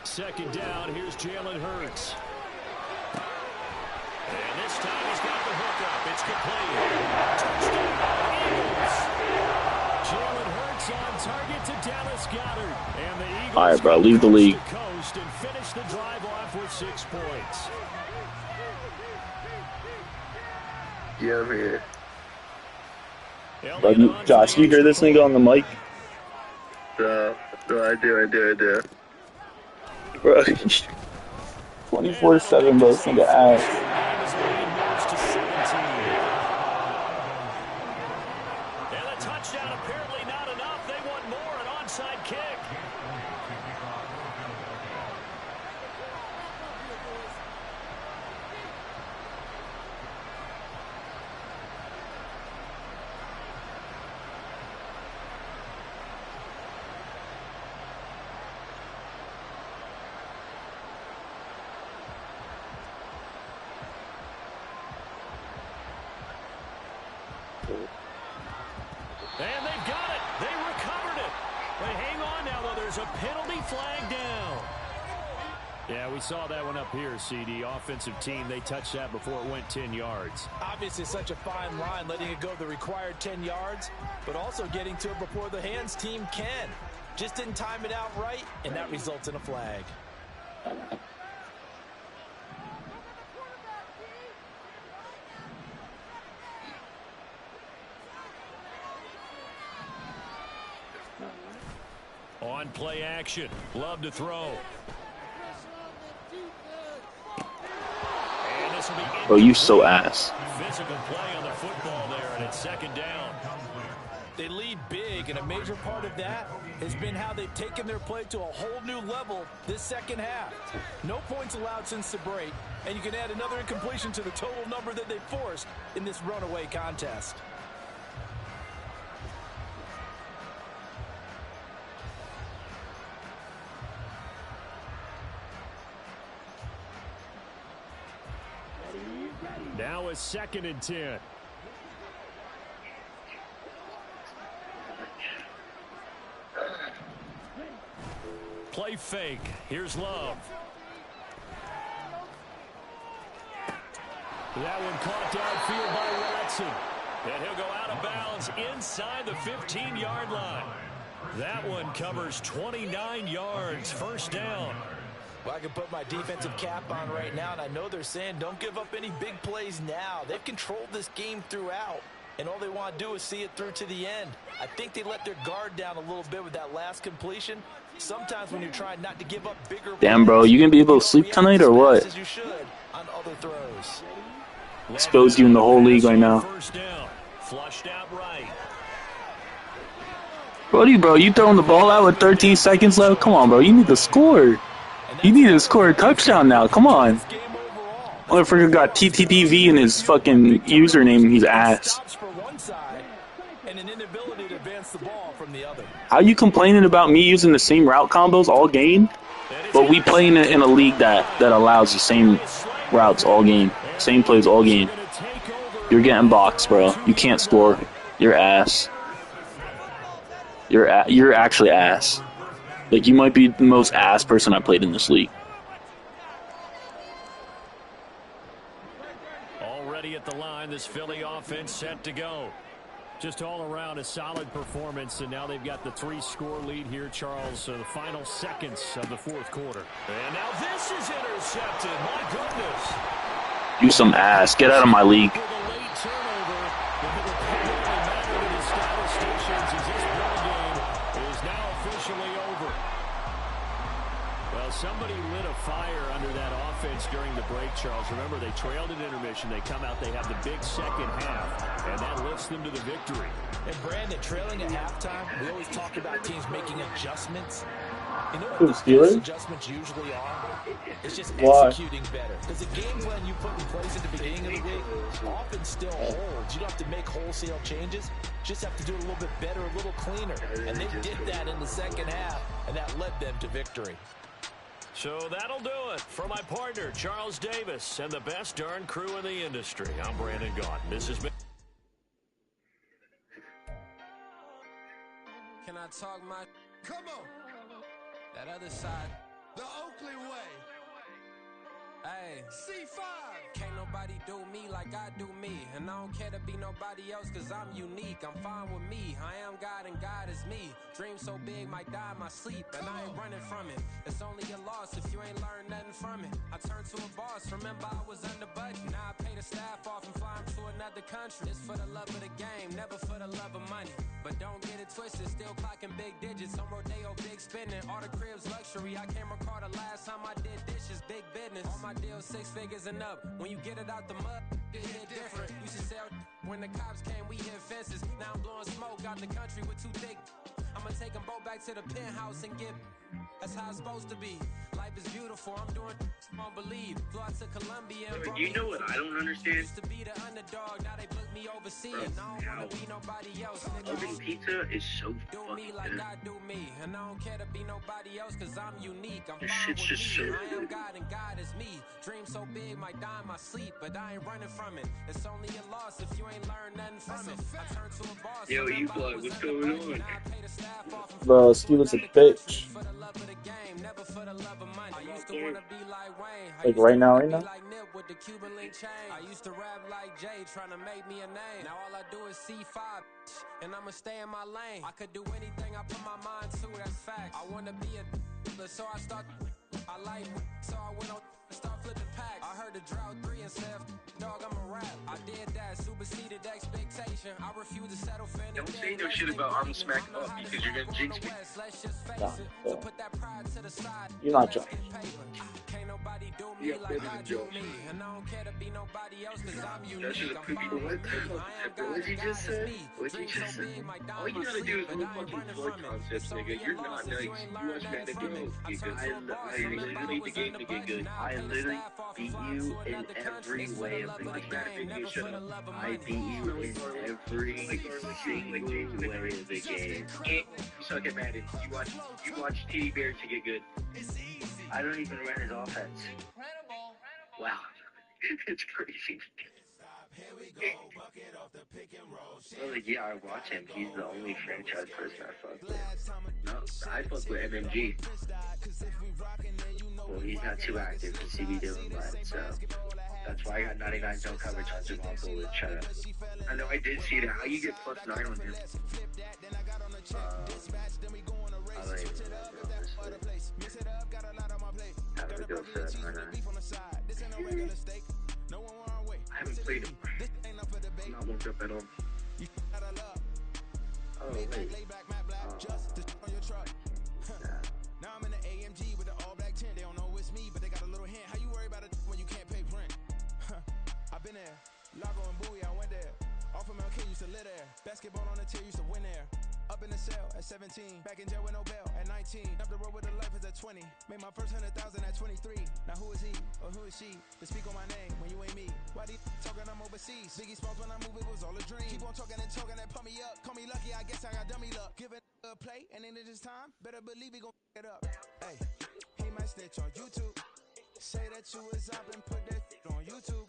Second down. Here's Jalen Hurts. And this time he's got the hook up. It's complete. Touchdown, Eagles. Jalen Hurts on target to Dallas Goddard. And the Eagles. All right, bro. Leave the league. Coast and finish the drive off with 6 points. Yeah, I'm here. Josh, you hear this nigga on the mic? No, I do. Bro, 24/7, bro. This nigga ass. And a touchdown apparently not enough. They want more, an onside kick. And they've got it. They recovered it. They hang on now, though. There's a penalty flag down. Yeah, we saw that one up here, CD. Offensive team, they touched that before it went 10 yards. Obviously such a fine line, letting it go the required 10 yards, but also getting to it before the hands team can. Just didn't time it out right, and that results in a flag. on play action. Love to throw. And this will be Bro, you so ass. physical play on the football there, and it's second down. They lead big, and a major part of that has been how they've taken their play to a whole new level this second half. No points allowed since the break, and you can add another incompletion to the total number that they forced in this runaway contest. Now it's 2nd and 10. Play fake. Here's Love. That one caught downfield by Watson. And he'll go out of bounds inside the 15-yard line. That one covers 29 yards. First down. Well, I can put my defensive cap on right now, and I know they're saying don't give up any big plays now. They've controlled this game throughout, and all they want to do is see it through to the end. I think they let their guard down a little bit with that last completion. Sometimes when you're trying not to give up bigger Damn, bro, you gonna be able to sleep tonight or what? as you should on other throws. Exposed you in the whole league right now. First down. Flushed out right. Brody, bro, you throwing the ball out with 13 seconds left? Come on, bro, you need to score. You need to score a touchdown now. Come on. Motherfucker got TTTV in his fucking username. He's ass. How you complaining about me using the same route combos all game? But we playing in a league that allows the same routes all game. Same plays all game. You're getting boxed, bro. You can't score. You're ass. You're actually ass. Like, you might be the most ass person I played in this league. Already at the line, this Philly offense set to go. Just all around a solid performance, and now they've got the 3-score lead here, Charles. So the final seconds of the 4th quarter. And now this is intercepted. My goodness. You some ass. Get out of my league. Somebody lit a fire under that offense during the break, Charles. Remember, they trailed at intermission. They come out, they have the big second half, and that lifts them to the victory. And Brandon, trailing at halftime, we always talk about teams making adjustments. You know what those adjustments usually are? It's just executing better. Because the game plan you put in place at the beginning of the week often still holds. You don't have to make wholesale changes. Just have to do it a little bit better, a little cleaner. And they did that in the second half, and that led them to victory. So that'll do it for my partner, Charles Davis, and the best darn crew in the industry. I'm Brandon Gaudin. This has been... Can I talk my... Come on. That other side. The Oakland way. Hey. C5. Can't nobody do me like I do me. And I don't care to be nobody else cause I'm unique. I'm fine with me. I am God and God is me. Dream so big might die in my sleep. And I ain't running from it. It's only a loss if you ain't learned nothing from it. I turned to a boss. Remember I was under budget. Now I pay the staff off and fly them to another country. It's for the love of the game, never for the love of money. But don't get it twisted, still clocking big digits. On Rodeo, big spending. All the cribs luxury. I can't recall the last time I did dishes, big business. All my deals 6 figures and up. When you get it out the mud, it hit different. Used to sell when the cops came, we hit fences. Now I'm blowing smoke out the country with 2 thick. I'ma take them both back to the penthouse and get. That's how it's supposed to be. Life is beautiful. I'm doing. Won't believe. Flew out to Colombia and You know what I don't understand? Used to be the underdog. Now they book me overseas. I don't wanna be nobody else. Oven pizza is so Do me fucking like good. I do me. And I don't care to be nobody else cause I'm unique. I'm This fine shit's with just me. so I am good. God and God is me. Dream so big might die in my sleep. But I ain't running from it. It's only a loss if you ain't learned nothing from it. I turned to a boss. Yo, Remember I E-Plug, was what's under going budget. on? Now I pay the staff off and Bro, Ski was a bitch. for the love of the game, never for the love of money. I used to wanna be like Wayne. I Like used right to now, wanna right be now? like Nip with the Cuban link chain. I used to rap like Jay, trying to make me a name. Now all I do is C5, and I'ma stay in my lane. I could do anything I put my mind to, that's fact. I wanna be a so I start. I like so I went on start flipping packs. I heard the drought 3 and said, dog, I'm a rap. I did that, superseded expectations. Don't say no shit about I'm smack up because you're gonna jinx me. No, you're not Josh. Yeah, better than Josh. Josh is a poopy. What did you just say? What you just say? All you gotta do is run fucking flood concepts, nigga. You're not nice. You watch Madden to get good. You need the game to get good. I literally beat you in every way of the game. I beat you in every single way of the game. You suck at Madden. You watch Teddy Bear to get good. I don't even run his offense. Wow. It's crazy. Well, yeah, I watch him. He's the only franchise person I fuck with. No, I fuck with MMG. Well, he's not too active in CB Dillon, so that's why I got 99 zone coverage on Jamal Bullet. Shut up. I know I did see that. How you get +9 on him? I don't even remember, honestly. How do we go for that? I haven't played him. I'm not warmed up at all. Oh, wait. Now I'm in the AMG with the all black tent. They don't know it's me, but they got a little hint. How you worry about it when you can't pay rent? I've been there. Lago and Bowie, I went there. Off of MLK, used to live there. Basketball on the tier, used to win there. Up in the cell at 17. Back in jail with no bail at 19. Up the road with the life is at 20. Made my first 100,000 at 23. Now who is he or who is she to speak on my name when you ain't me? Why do you talking I'm overseas? Biggie Smalls when I move it was all a dream. Keep on talking and pump me up. Call me lucky, I guess I got dummy luck. Give it a play and then it is time. Better believe he gon' it up. Hey, he might snitch on YouTube. Say that you was up and put that on YouTube.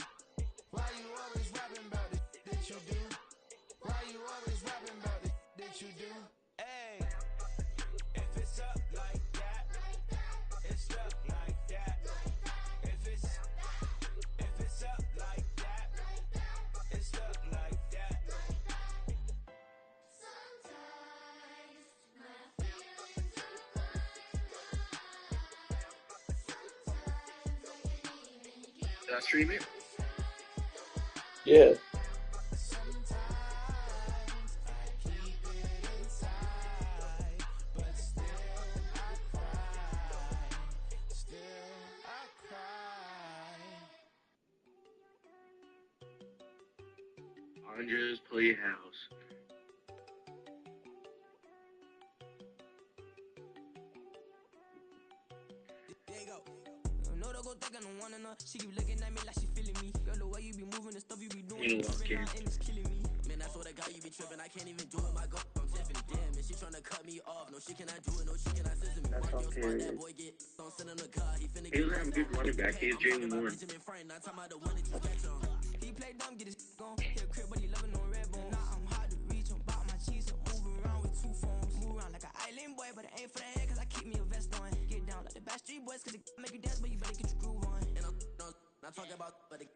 Why you always rapping about it that you do? Why you always rapping about it that you do? Hey, if it's up like that, it's up like that. If it's up like that, it's up like that. Sometimes my feelings are Did I stream it? Yeah. Andres Playhouse. There you go. No, don't go think I don't wanna know. She keep looking at me like she feeling me. Girl, the way you be moving, the stuff you be doing, You know what, kid? and it's killing me. Man, that's what I got. You be tripping. I can't even do it. My girl, I'm tipping. Damn, and she tryna cut me off. No, she cannot do it. No, she cannot scissor me. That's on period. That boy get don't send him the car. He finna He doesn't have a good running back. He has Jalen Warren. He play dumb, get his gone. Hit crib, but he loving no red bone. Nah, I'm hard to reach. I'm about my cheese. I'm moving around with two phones. Move around like an island boy, but it ain't for the head, cause I keep me a vest on. Get down like the Backstreet Boys, cause it make you dance, but you better get your groove on. And I'm not talking about, but it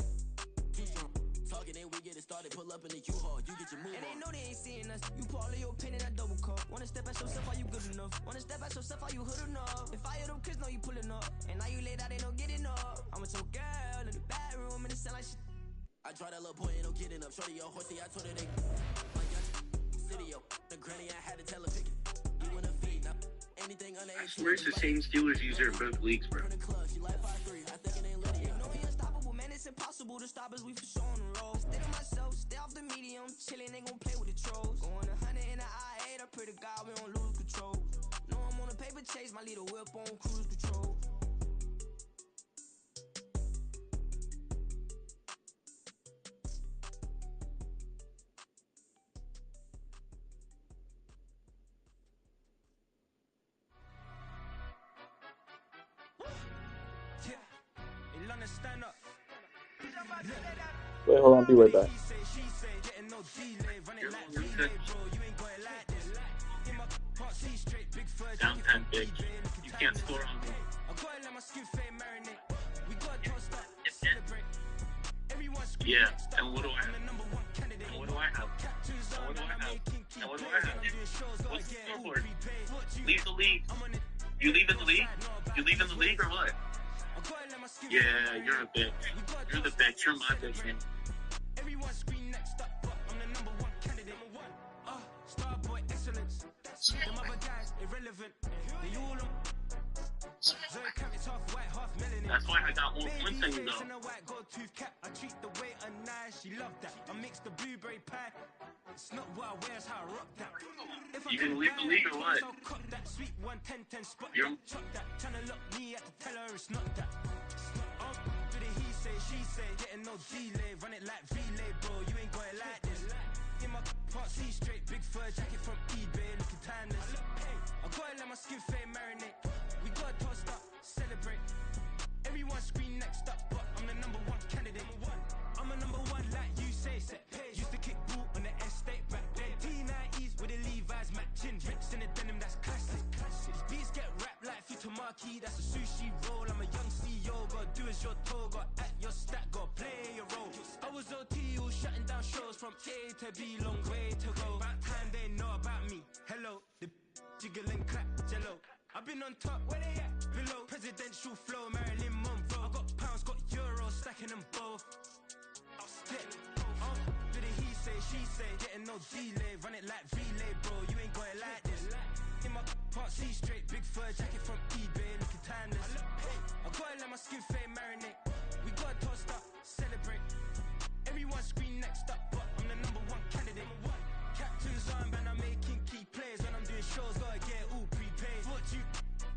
too strong. Talking, then we get it started. Pull up in the U-Haul, you get your move. And they know they ain't seeing us. You pull all of your pin in that double cup. Wanna step at yourself, are you good enough? Wanna step at yourself, are you hood enough? If I hear them kids, know you pulling up. And now you laid out, they don't get enough. I'm with your girl in the bedroom, and it sound like shit. I try that little boy, ain't no getting up. Shorty, your horsey, I told her they like city, yo. The granny, I had to tell her pick it. You wanna feed now. Anything under 18. I swear it's the same Steelers user in both leagues, bro. She like 5'3", I think it ain't lit. You know we unstoppable, man. It's impossible to stop us. We for sure on the road. Stay to myself, stay off the medium. Chillin', ain't gon' play with the trolls. Going 100 in the I-8, I pray to God we don't lose control. Know I'm on a paper chase, my little whip on cruise control. Wait, hold on. Be right back. Downtime big. You can't score on me. Yeah, and what do I have? And what do I have? And what do I have? And what do I have? What's the scoreboard? Leave the league. You leave in the league? You leave in the league or what? Yeah, you're a bitch. You're the bitch. You're my bitch, man. Them other guys, irrelevant. They all on. Zoe cap, it's half white, half melanin. That's why I got one Baby thing face though. and a white gold tooth cap. I treat the waiter nice, she loved that. I mix the blueberry pie. It's not what I wear, it's how I rock that. If I You gonna leave the league or what? I'll cut that sweet 110 spot You're... that, chop that. Tryna lock me at the tell her it's not that. Do the he say, she say, getting no delay. Run it like relay, bro, you ain't got it like this. In my part C straight, big fur jacket from eBay, looking timeless. I gotta let my skin fade marinate. We gotta toast up, celebrate. Everyone scream next up, but I'm the #1 candidate. I'm a #1 like you say, set page. Used to kick boot on the estate back then. T90s with the Levi's matching. Rips in the denim, that's classic. These beats get wrapped like Futamaki, that's a sushi roll. I'm a young CEO, gotta do as you're told. Gotta act your stat, gotta play your role. I was OT, all shutting down shows from A to B, long way to go. About time they know about me. Hello, the jiggle and clap, jello. I've been on top, where they at? Below, presidential flow, Marilyn Monroe. I got pounds, got euros, stacking them both. I'll stick. Do the he say, she say, getting no delay. Run it like relay, bro, you ain't got it like this. In my part C straight, big fur jacket from eBay, looking timeless. I gotta let my skin fade marinate. We gotta toast up, celebrate. Everyone scream next up, but I'm the #1 candidate. Captain's arm, and I'm making key plays. When I'm doing shows, gotta get all prepaid. What you?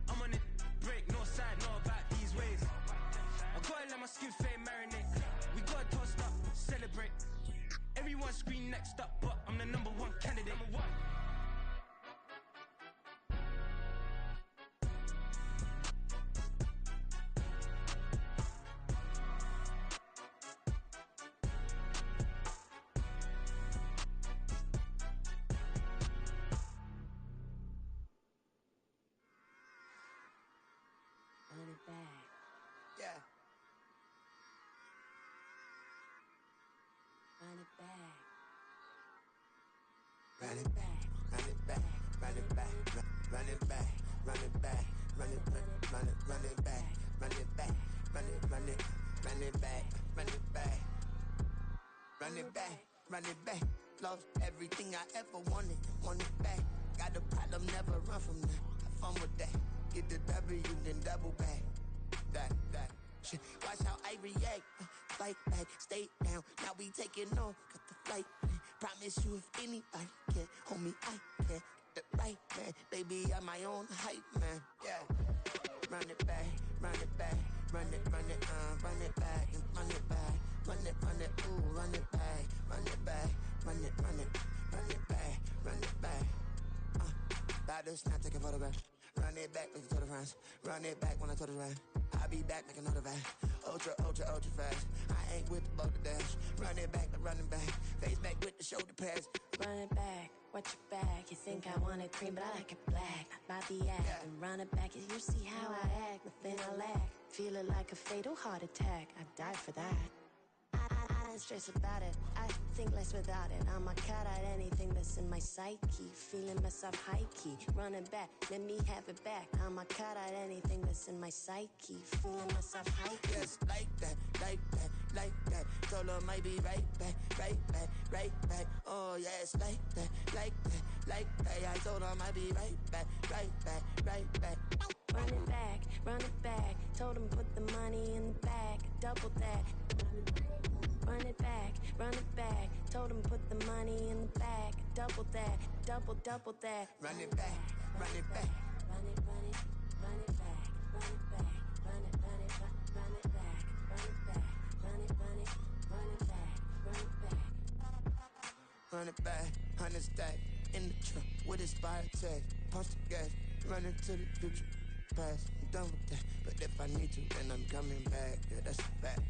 I'm on it, break, no side, know about these ways. I gotta let my skin fade marinate. We gotta toast up, celebrate. Everyone scream next up, but I'm the #1 candidate. Run it back. Yeah. Run it back. Run it back, run it back, run it back, run it back, run it back, run it back, run it back, run it back, run it back, run it back, run it back, run it back. Lost everything I ever wanted, want it back. Got a problem, never run from that. Have fun with that. Get the W, then double back. That shit. Watch how I react. Fight back, stay down. Now we taking on, got the flight. Promise you if anybody can, homie, I can. Get the right man, baby, I'm my own hype man. Yeah. Run it back, run it back, run it back, and run it back, run it, ooh, run it back, run it back, run it back, run it back. About this now, take a photograph. Run it back, make it to the friends. Run it back when I told it right. I'll be back, make another back. Ultra, ultra, ultra fast. I ain't with the boat to dash. Run it back, but running back. Face back with the shoulder pads. Run it back, watch your back. You think I want it cream, but I like it black. Bobby act and run it back. You see how I act, nothing I lack. Feel it like a fatal heart attack. I'd die for that. I don't stress about it. I think less without it. I'ma cut out anything that's in my psyche. Feeling myself high key. Running back, let me have it back. I'ma cut out anything that's in my psyche. Feeling myself high key. Yes, like that, like that, like that. Told her might be right back, right back, right back. Oh yes, like that, like that, like that. I told her might be right back, right back, right back. Run it back, run it back. Told him put the money in the bag. Double that. Run it back, run it back. Told him put the money in the bag. Double that, double that. Run it back, run it back. Run it, run it, run it back, run it back, run it, run it, run it back, run it back, run it, run it, run it back, run it back. Run it back, 100 stack in the truck with expired tag. Punch the gas, run into the future. Past, I'm done with that. But if I need to, then I'm coming back. Yeah, that's a fact.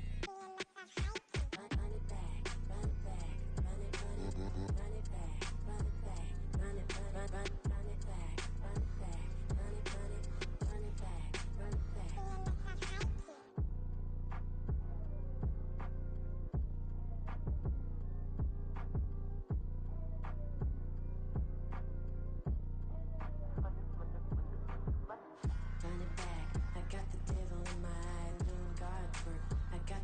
Run it back, I got the devil in my eye, doing guard work. I got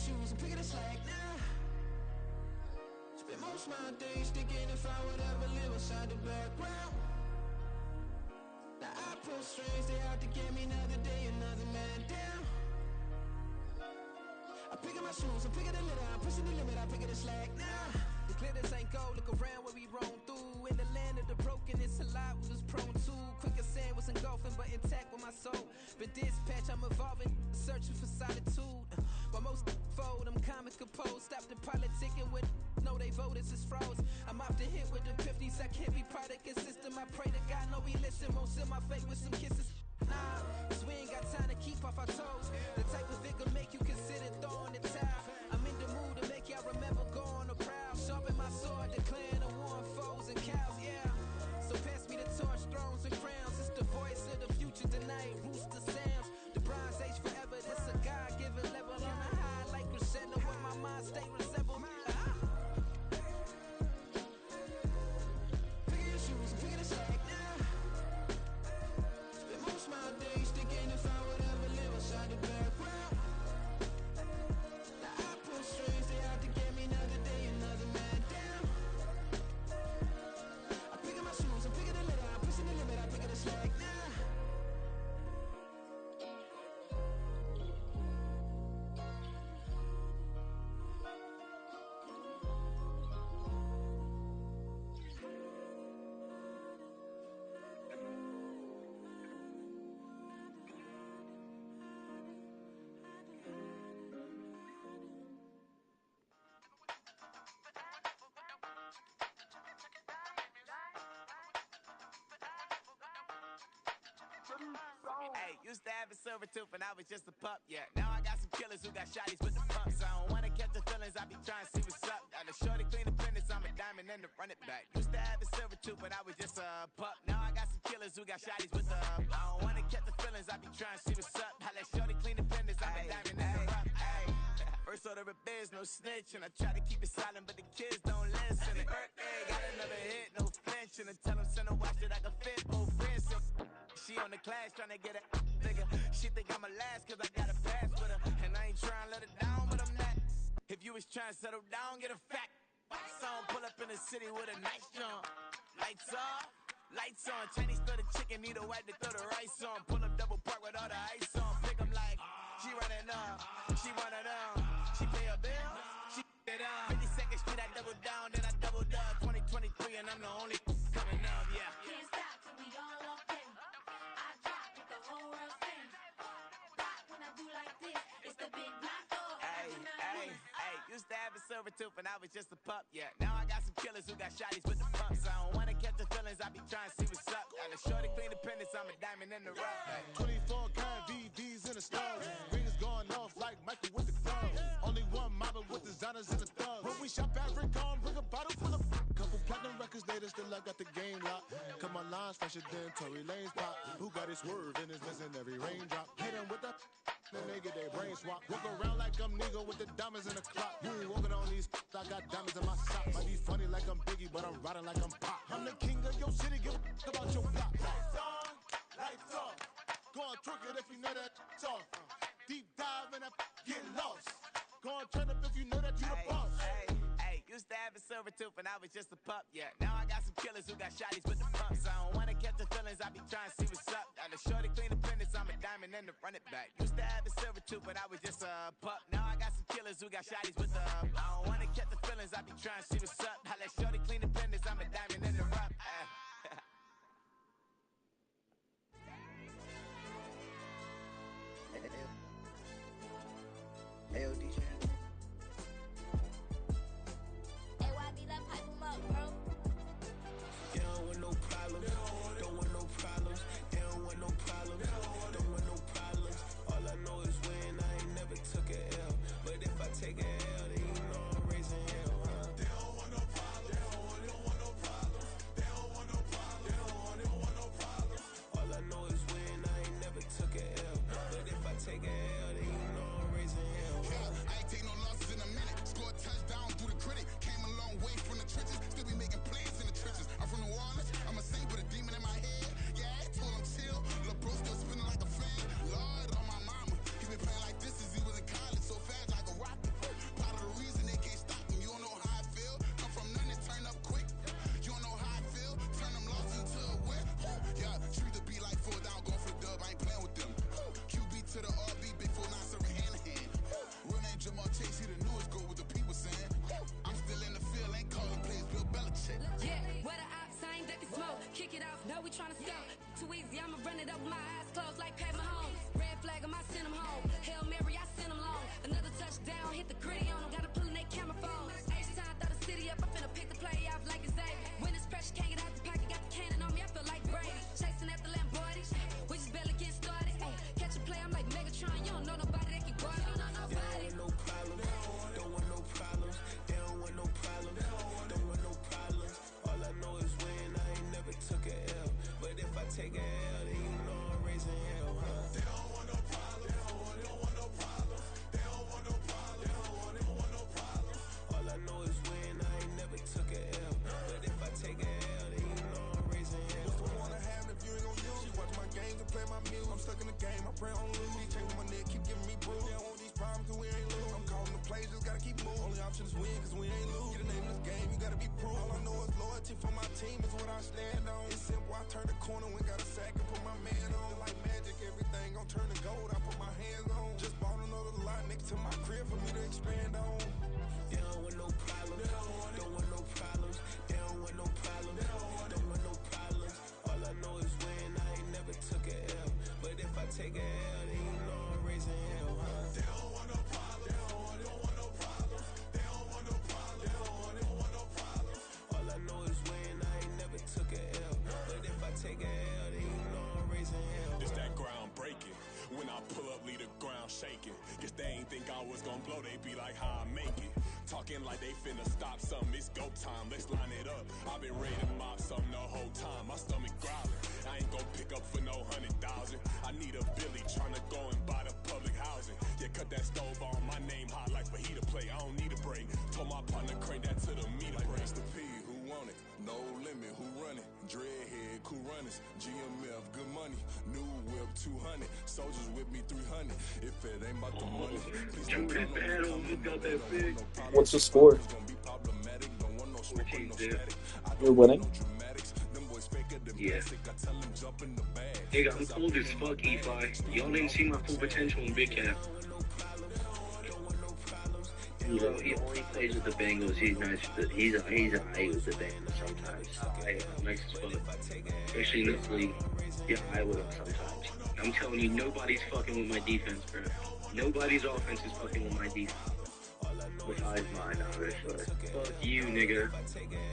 shoes and picking a slack now. Spend most of my days thinking if I would ever live inside the background. Now I pull strings, they out to get me another day, another man down. I pick up my shoes, I'm picking the litter, I'm pushing the limit, I'm picking the slack now. The glitters ain't gold, look around where we roam through. In the land of the broken, it's a lot we was prone to. Quicker sand was engulfing, but intact with my soul. But dispatch, I'm evolving, searching for solitude. While most fold, I'm comic composed. Stop the politicking with no, they voters is frauds. I'm off the hit with the 50s, I can't be product and system. I pray to God, no, we listen, won't send my fate with some kisses. Nah, cause we ain't got time to keep off our toes. The type of vigor make you consider throwing the towel. I'm in the mood to make y'all remember going the proud. Sharpen my sword, declaring the war on foes and cows, yeah. So pass me the torch, thrones and crowns. It's the voice of the future tonight, rooster sounds. The Bronze Age forever, this a God-given level. On a high like crescendo, where my mind state resemble. Pick your shoes and pick the slack now. Spend most of my days thinking if I would ever live inside the background. Now I pull strings, they out to get me another day, another man down. I pick up my shoes, I'm picking the litter, I'm pushing the limit, I'm picking the slack now. Hey, used to have a silver tooth and I was just a pup, yeah. Now I got some killers who got shotties with the pumps. I don't wanna catch the feelings, I be trying to see what's up. Got a shorty clean the fitness, I'm a diamond and to run it back. Used to have a silver tooth but I was just a pup. Now I got some killers who got shotties with the I don't wanna catch the feelings, I be trying to see what's up. I let shorty clean the fitness, I'm a diamond and to run. First order of biz, no snitch, and I try to keep it silent, but the kids don't listen. Happy birthday, got another hit, no flinch, and I tell them send a watch that I can fit both wrists. She on the class trying to get a bigger. She think I'm a last cause I got a pass with her. And I ain't trying to let her down, but I'm not. If you was trying to settle down, get a fact. Song pull up in the city with a nice jump. Lights off, lights on. Chinese throw the chicken, need a wipe to throw the rice on. Pull up double park with all the ice on. Pick 'em like, she running up, she one of them. She pay her bill, she it up. 52nd Street, I double down, then I doubled up. 2023 and I'm the only coming up, yeah. Can't stop till we all locked in. I drop with the whole world sing. Rock when I do like this, it's the big black dog. Hey, used to have a silver tooth and I was just a pup, yeah. Now I got some killers who got shotties with the pumps. I don't wanna catch the feelings, I be trying to see what's up. Got a shorty clean the pendants, I'm a diamond in the rough. 24 karat VVs in the stars. Rings going off like Michael with the gloves. Only one mobbing with designers in the thugs. When we shop at Rincon, bring a bottle full of couple platinum records later, still I got the game locked. Come on, lines fresher than Tory Lane's pop. Who got his swerve and is missing every raindrop? Hit him with the then they get their brain swap. Walk around like I'm Nego with the diamonds in the clock. You ain't walking on these, I got diamonds in my socks. Might be funny like I'm Biggie, but I'm riding like I'm Pop. I'm the king of your city, give a about your block. Lights on, lights off. Go on, twerk it if you know that it's off. Deep dive and get lost. Go on, turn up if you know that you the boss. Hey, used to have a silver tooth and I was just a pup, yeah. Now I got some killers who got shotties with the pumps. I don't wanna catch the feelings, I be trying to see what's up. Got a shorty clean the pendants, I'm a diamond and to run it back. Used to have a silver tooth but I was just a pup. Now I got some killers who got shotties with the I don't wanna catch the feelings, I be trying to see what's up. I let shorty clean the pendants, I'm a diamond in the rough. Ayo, DJ. AYB, that pipe him up, bro. You don't want no problems. Don't want no problems. You don't want no problems. Don't want no problems. All I know is when I ain't never took a L. But if I take a L, then you know I'm raising hell, huh? They don't want no problems. They don't want no problems. know we tryna sell. Too easy, I'ma run it up with my eyes closed like Pat Mahomes. Red flag, I might send him home. Hail Mary, I send him long. Another touchdown, hit the gritty on him. Gotta pull in their camera phone. H-time, throw the city up. I'm finna pick the play off like it's Xavier. When it's pressure, can't get out the pocket. Got the cannon on me, I feel like Brady. Chasing at the Lamborghini. We just barely get started. Ay, catch a play, I'm like Megatron. You don't know nobody that can guard it. You don't know nobody. No problem, don't want no problems. They don't want no problems, don't want no problems. All I know is win, I ain't never took a L. But if I take a L, then you know I'm raising hell, huh? They don't want no problems, they don't want no problems. They don't want no problems, they don't want no problems. All I know is win, I ain't never took a L. But if I take a L, then you know I'm raising hell. What's the point of having if you ain't gon' use? She watch my games and play my music. I'm stuck in the game, I pray on lose. He changing my neck, keep giving me bruise. They don't want these problems, cause we ain't lose. I'm calling the plays, just gotta keep moving. Only option is win, cause we ain't lose. Get a name in this game, you gotta be proof. All I know is loyalty for my team is what I stand on. It's simple, I turn the corner when got a sack and put my man on. Like magic, everything gon' turn to gold, I put my hands on. Just bought another lot next to my crib for me to expand on. They don't want no problems, don't want no problems. They don't want no problems, don't want no problems. All I know is win, I ain't never took a L. But if I take a L, then you know I'm raising hell, huh? They don't want no problems, they don't want no problems. They don't want no problems, they don't want no problems. All I know is win, I ain't never took a L. But if I take a L, then you know I'm raising hell. It's that ground breaking. When I pull up, leave the ground shaking. Guess they ain't think I was gonna blow, they be like, how I make it. Talking like they finna stop something, it's go time, let's line it up. I've been ready to mop something the whole time, my stomach growling. I ain't gon' pick up for no 100,000. I need a Billy tryna go and buy the public housing. Yeah, cut that stove on, my name hot like fajita play. I don't need a break. Told my partner crank that to the meter break. Mr. P, who want it? No limit, who run it? Dreadhead, cool runners. GMF, good money. New whip, 200. Soldiers with me, 300. If it ain't about the money, please don't count on me. Got that big. What's the score? You're winning? Yeah. Nigga, I'm cold as fuck, E5. Y'all didn't see my full potential in Big Cap. He only plays with the Bengals. He's nice. He's a high with the Bengals sometimes. Nice as fuck. Especially in this league. Yeah, I with him sometimes. I'm telling you, nobody's fucking with my defense, bro. Nobody's offense is fucking with my defense. Besides mine, obviously. Fuck you, nigga.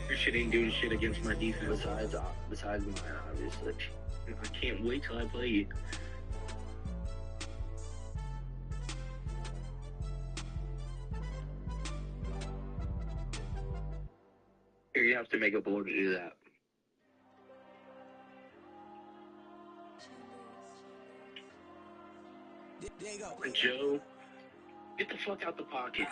Your shit ain't doing shit against my defense. Besides mine, obviously. I can't wait till I play you. Here, you have to make a board to do that. Joe, get the fuck out the pocket.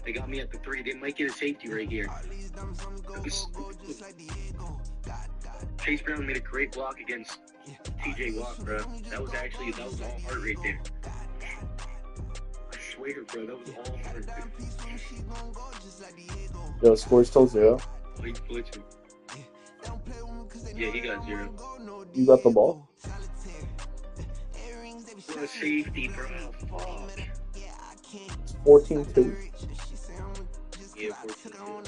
They got me at the 3. They might get a safety right here. Chase Brown made a great block against TJ Watt, bro. That was all heart right there. I swear, bro, that was all heart. Yo, score still 0. Oh, he's glitching. Yeah, he got 0. You got the ball? What a safety, bro. Fuck. It's 14-2. Yeah, 14-2.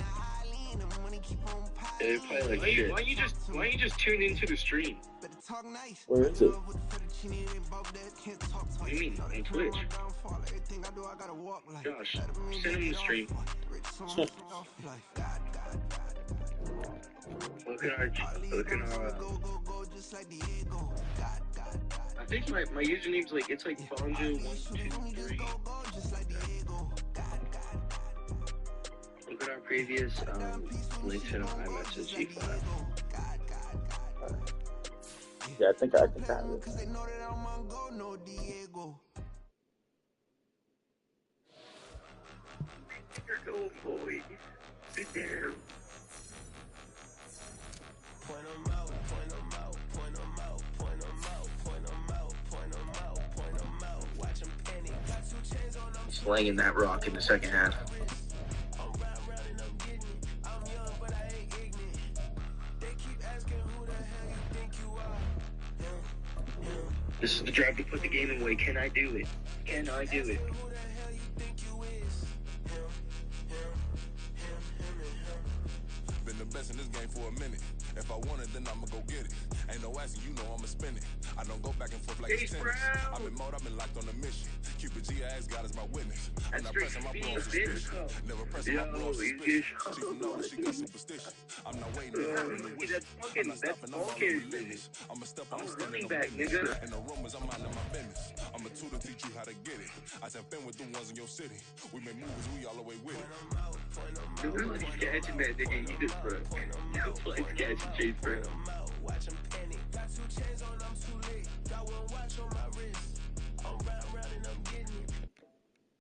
They're probably like shit. Why don't you just tune into the stream? Where is it? What do you mean? On Twitch. Josh, send him the stream. Look at our I think my username's like, it's like Bonjo123. Look at our previous links in our iMessage E5. Yeah, I think I can have it. Go, boy. Sit down. Point them out, point them out, point them out, point them out, point them out, point them out, point them out. Watch them panic. Got 2 chains on them. Slanging that rock in the second half. This is the drive to put the game away. Can I do it? Can I do it? Been the best in this game for a minute. If I want it, then I'ma go get it. Ain't no asking, you know I'ma spend it. I don't go back and forth like it's tennis. I've been mode, I've been locked on a mission. Cupid G, I ask God as my witness. I'm not pressing my bro on suspicion. Never pressing my bro on suspicion. She from Nova, she got superstition. I'm not waiting to happen to wish. I'm not stopping, I'm all over limits. I'ma step on the stand in the business. And the rumors, I'm minding my business. I'm a tutor, teach you how to get it. I said, been with the ones in your city. We make movies, we all the way with it. Dude, he's catching that nigga. You just, bro. You play catch and chase, bro. Watch him panic. Got 2 chains on, I'm too late. Got one watch on my